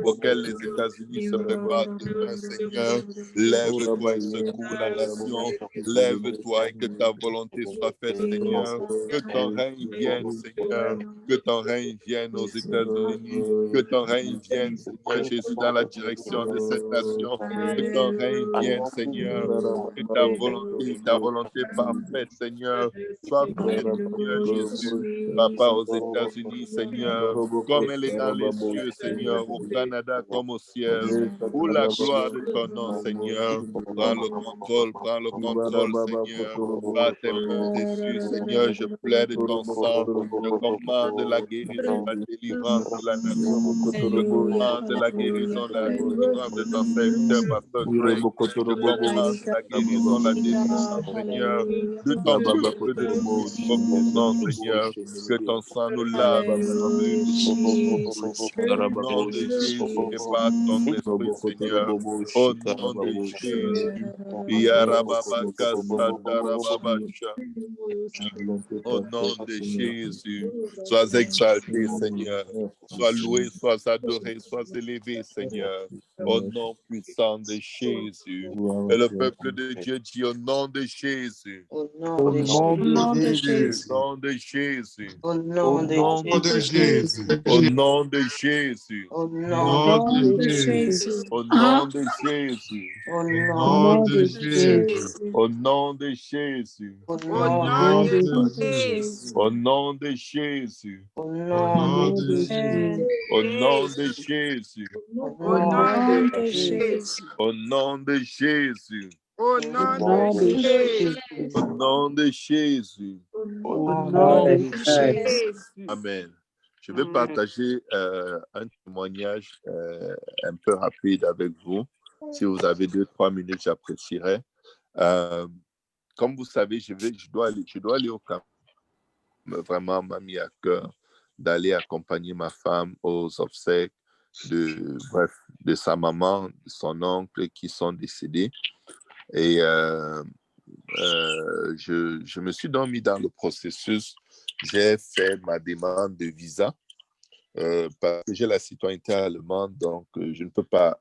D: auxquels les États-Unis se préparent demain, Seigneur. Lève-toi et secoue la nation. Lève-toi et que ta volonté soit faite, Seigneur. Que ton règne vienne, Seigneur. Que ton règne vienne aux États-Unis. Que ton règne vienne, Seigneur Jésus, dans la direction de cette nation. Que ton règne vienne, Seigneur. Que ta volonté parfaite, Seigneur, soit faite, Seigneur Jésus. Papa, aux États-Unis, Seigneur, comme elle est dans les cieux, Seigneur, au Canada comme au ciel, pour la gloire de ton nom, Seigneur. Prends le contrôle, Seigneur. Par tes mains dessus, Seigneur, je plaide ton sang. Je commande la guérison, la délivrance de la nation. Je
I: Hallelujah,
D: commande la guérison,
I: hallelujah,
D: la
I: hallelujah.
D: délivrance de ton serviteur, Pasteur Greg. Je commande
I: Mighty God,
D: la guérison, la
I: mighty
D: délivrance,
I: God,
D: Seigneur,
I: hallelujah.
D: de ton peuple depuis une trop longtemps, Seigneur. Que ton sang nous lave et nous
I: Hallelujah, Jesus.
D: au nom de Jésus et par ton esprit, Seigneur. Au nom de Jésus. Yarababaka satarababasha. Au nom de Jésus, sois exalté, Seigneur. Sois loué, sois adoré, sois élevé, Seigneur. Au nom puissant de Jésus. Et le peuple de Dieu dit au nom de Jésus.
L: Au nom
D: Au
L: de
D: nom de
I: Nom de
D: Jésus.
I: Jésus.
D: Au nom de Jésus.
L: Au
D: Au
L: nom de
D: nom de Jésus. Au nom de Jésus.
L: Au nom de
I: Nom de Jésus.
D: Au nom de Jésus.
L: Au
I: Nom
L: nom
I: de
L: de
I: Jésus.
D: Au nom de Jésus.
L: Au
G: Au
L: nom
G: nom
I: Nom
G: de
I: de
G: Jésus.
D: Au
I: Jésus.
D: nom de Jésus.
L: au nom de
I: Amen.
D: Au nom de Jésus.
L: au
G: Au
L: nom
G: nom
I: Nom
G: de
I: de
L: de
G: Jésus.
I: Jésus.
D: Au nom de Jésus.
G: Au
L: au
G: nom de
I: Nom de
G: Jésus.
D: Au
I: Jésus.
D: nom de Jésus.
I: Au
L: nom
I: nom
L: de
I: de Jésus.
G: Jésus.
D: Amen. Je vais
G: Amen.
D: partager un témoignage un peu rapide avec vous. Si vous avez 2-3 minutes, j'apprécierais. Comme vous savez, je dois aller au Cameroun. Vraiment m'a mis à cœur d'aller accompagner ma femme aux obsèques de sa maman, de son oncle qui sont décédés. Et je me suis donc mis dans le processus. J'ai fait ma demande de visa parce que j'ai la citoyenneté allemande, donc je ne peux pas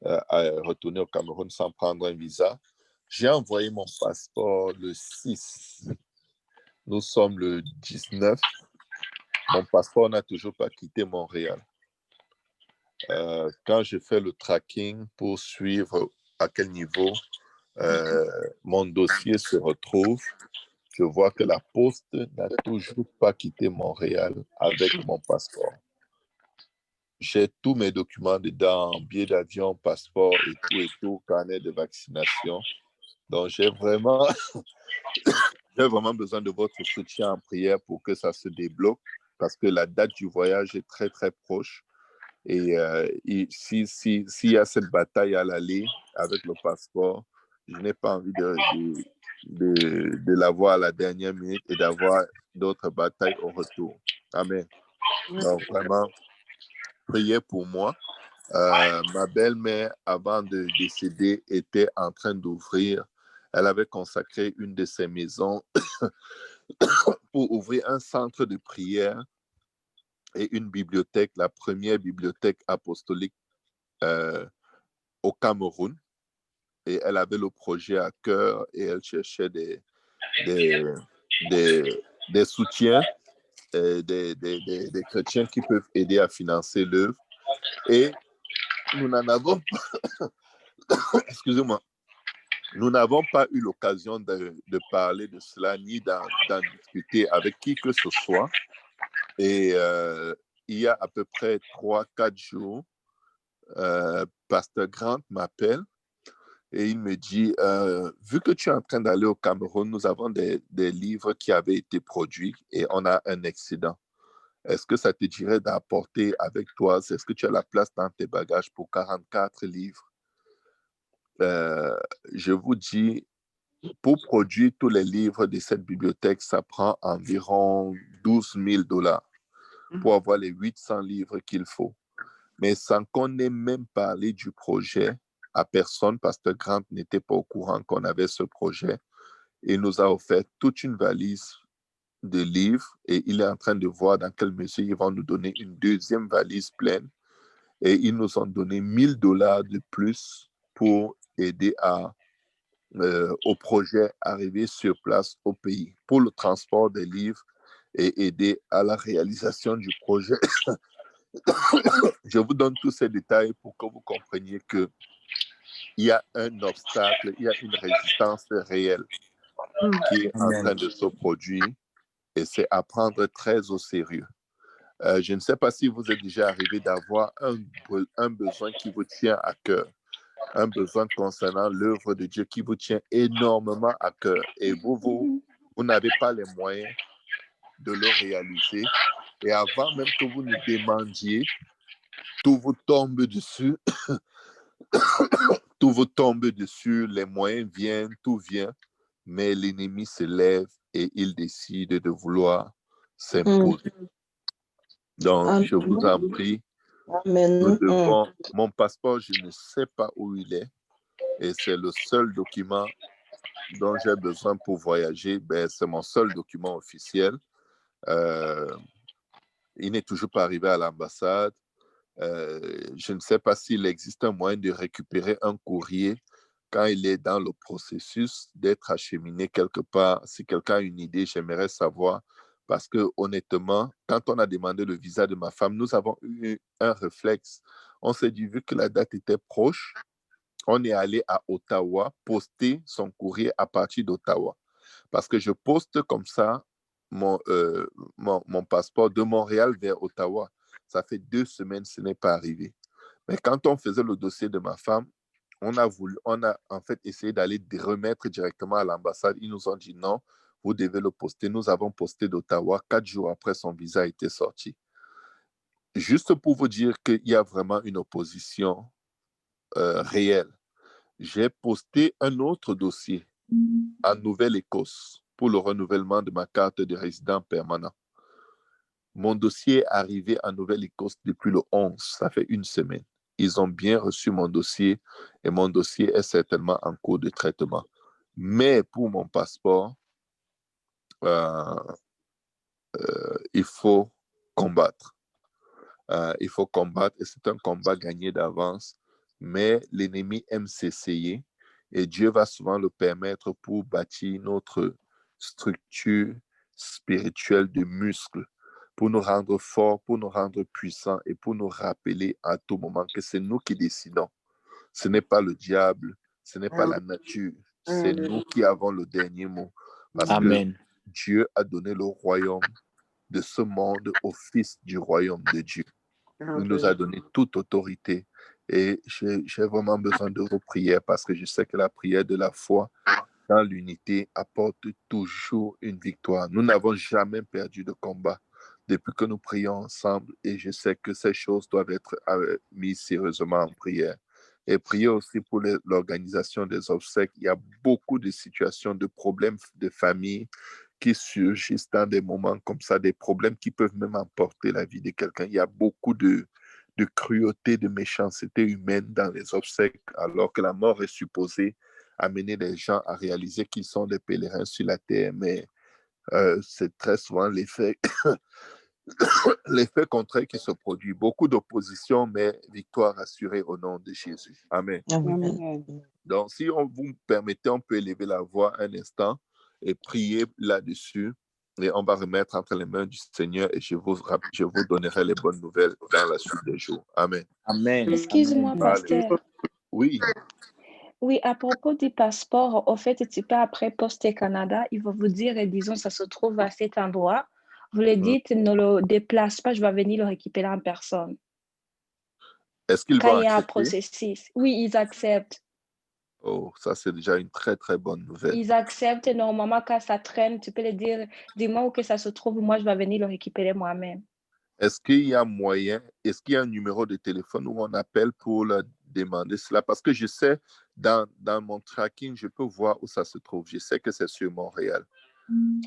D: retourner au Cameroun sans prendre un visa. J'ai envoyé mon passeport le 6. Nous sommes le 19. Mon passeport n'a toujours pas quitté Montréal. Quand je fais le tracking pour suivre à quel niveau mon dossier se retrouve, je vois que la poste n'a toujours pas quitté Montréal avec mon passeport. J'ai tous mes documents dedans, billets d'avion, passeport et tout, carnet de vaccination. Donc, j'ai vraiment besoin de votre soutien en prière pour que ça se débloque parce que la date du voyage est très, très proche. Et s'il y a cette bataille à l'aller avec le passeport, je n'ai pas envie de l'avoir à la dernière minute et d'avoir d'autres batailles au retour. Amen. Donc, vraiment, priez pour moi. Ma belle-mère, avant de décéder, était en train d'ouvrir. Elle avait consacré une de ses maisons pour ouvrir un centre de prière et une bibliothèque, la première bibliothèque apostolique au Cameroun. Et elle avait le projet à cœur et elle cherchait des soutiens, des chrétiens qui peuvent aider à financer l'œuvre. Et nous n'en avons pas, excusez-moi, nous n'avons pas eu l'occasion de parler de cela ni d'en discuter avec qui que ce soit. Et il y a à peu près 3-4 jours, Pasteur Grant m'appelle et il me dit, vu que tu es en train d'aller au Cameroun, nous avons des livres qui avaient été produits et on a un excédent. Est-ce que ça te dirait d'apporter avec toi, est-ce que tu as la place dans tes bagages pour 44 livres? Je vous dis, pour produire tous les livres de cette bibliothèque, ça prend environ 12 000 $ pour avoir les 800 livres qu'il faut. Mais sans qu'on ait même parlé du projet à personne, parce que Grant n'était pas au courant qu'on avait ce projet. Il nous a offert toute une valise de livres et il est en train de voir dans quelle mesure ils vont nous donner une deuxième valise pleine. Et ils nous ont donné 1 000 $ de plus pour aider au projet arrivé sur place au pays, pour le transport des livres et aider à la réalisation du projet. Je vous donne tous ces détails pour que vous compreniez qu'il y a un obstacle, il y a une résistance réelle qui est en train de se produire et c'est à prendre très au sérieux. Je ne sais pas si vous êtes déjà arrivé d'avoir un besoin qui vous tient à cœur, un besoin concernant l'œuvre de Dieu qui vous tient énormément à cœur et vous n'avez pas les moyens de le réaliser. Et avant même que vous nous demandiez, tout vous tombe dessus. Tout vous tombe dessus, les moyens viennent, tout vient, mais l'ennemi se lève et il décide de vouloir s'imposer. Donc, je vous en prie, nous devons, mon passeport, je ne sais pas où il est, et c'est le seul document dont j'ai besoin pour voyager, c'est mon seul document officiel. Il n'est toujours pas arrivé à l'ambassade. Je ne sais pas s'il existe un moyen de récupérer un courrier quand il est dans le processus d'être acheminé quelque part. Si quelqu'un a une idée, j'aimerais savoir. Parce que honnêtement, quand on a demandé le visa de ma femme, nous avons eu un réflexe. On s'est dit, vu que la date était proche, on est allé à Ottawa poster son courrier à partir d'Ottawa. Parce que je poste comme ça mon passeport de Montréal vers Ottawa. Ça fait 2 semaines, ce n'est pas arrivé. Mais quand on faisait le dossier de ma femme, on a en fait essayé d'aller remettre directement à l'ambassade. Ils nous ont dit non, vous devez le poster. Nous avons posté d'Ottawa. 4 jours après, son visa a été sorti. Juste pour vous dire qu'il y a vraiment une opposition réelle. J'ai posté un autre dossier en Nouvelle-Écosse pour le renouvellement de ma carte de résident permanent. Mon dossier est arrivé en Nouvelle-Écosse depuis le 11, ça fait 1 semaine. Ils ont bien reçu mon dossier et mon dossier est certainement en cours de traitement. Mais pour mon passeport, il faut combattre. Il faut combattre et c'est un combat gagné d'avance. Mais l'ennemi aime s'essayer et Dieu va souvent le permettre pour bâtir notre structure spirituelle de muscles, pour nous rendre forts, pour nous rendre puissants et pour nous rappeler à tout moment que c'est nous qui décidons. Ce n'est pas le diable, ce n'est pas la nature, c'est nous qui avons le dernier mot. Parce que Dieu a donné le royaume de ce monde au Fils du royaume de Dieu. Il nous a donné toute autorité et j'ai vraiment besoin de vos prières parce que je sais que la prière de la foi dans l'unité apporte toujours une victoire. Nous n'avons jamais perdu de combat depuis que nous prions ensemble et je sais que ces choses doivent être mises sérieusement en prière. Et prier aussi pour l'organisation des obsèques. Il y a beaucoup de situations, de problèmes de famille qui surgissent dans des moments comme ça, des problèmes qui peuvent même emporter la vie de quelqu'un. Il y a beaucoup de de cruauté, de méchanceté humaine dans les obsèques, alors que la mort est supposée amener les gens à réaliser qu'ils sont des pèlerins sur la terre, mais c'est très souvent l'effet contraire qui se produit. Beaucoup d'opposition, mais victoire assurée au nom de Jésus. Amen.
F: Amen.
D: Donc, si vous me permettez, on peut élever la voix un instant et prier là-dessus. Et on va remettre entre les mains du Seigneur et je vous donnerai les bonnes nouvelles dans la suite des jours. Amen.
J: Amen.
K: Excuse-moi, pasteur.
D: Oui.
K: Oui, à propos du passeport, au fait, tu peux après Poste Canada, il va vous dire, disons, ça se trouve à cet endroit. Vous le dites, ne le déplace pas, je vais venir le récupérer en personne.
D: Est-ce qu'ils vont
K: Quand il y a un
D: accepter?
K: processus. Oui, ils acceptent.
D: Oh, ça, c'est déjà une très, très bonne nouvelle.
K: Ils acceptent. Normalement, quand ça traîne, tu peux le dire, dis-moi où que ça se trouve, moi, je vais venir le récupérer moi-même.
D: Est-ce qu'il y a moyen, est-ce qu'il y a un numéro de téléphone où on appelle pour leur demander cela? Parce que je sais, dans mon tracking, je peux voir où ça se trouve. Je sais que c'est sur Montréal.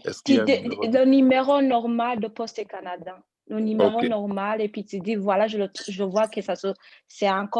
D: Est-ce qu'il y a un numéro
K: Le numéro normal de Poste Canada. Le numéro
D: Ok.
K: normal, et puis tu dis, voilà, je vois que c'est encore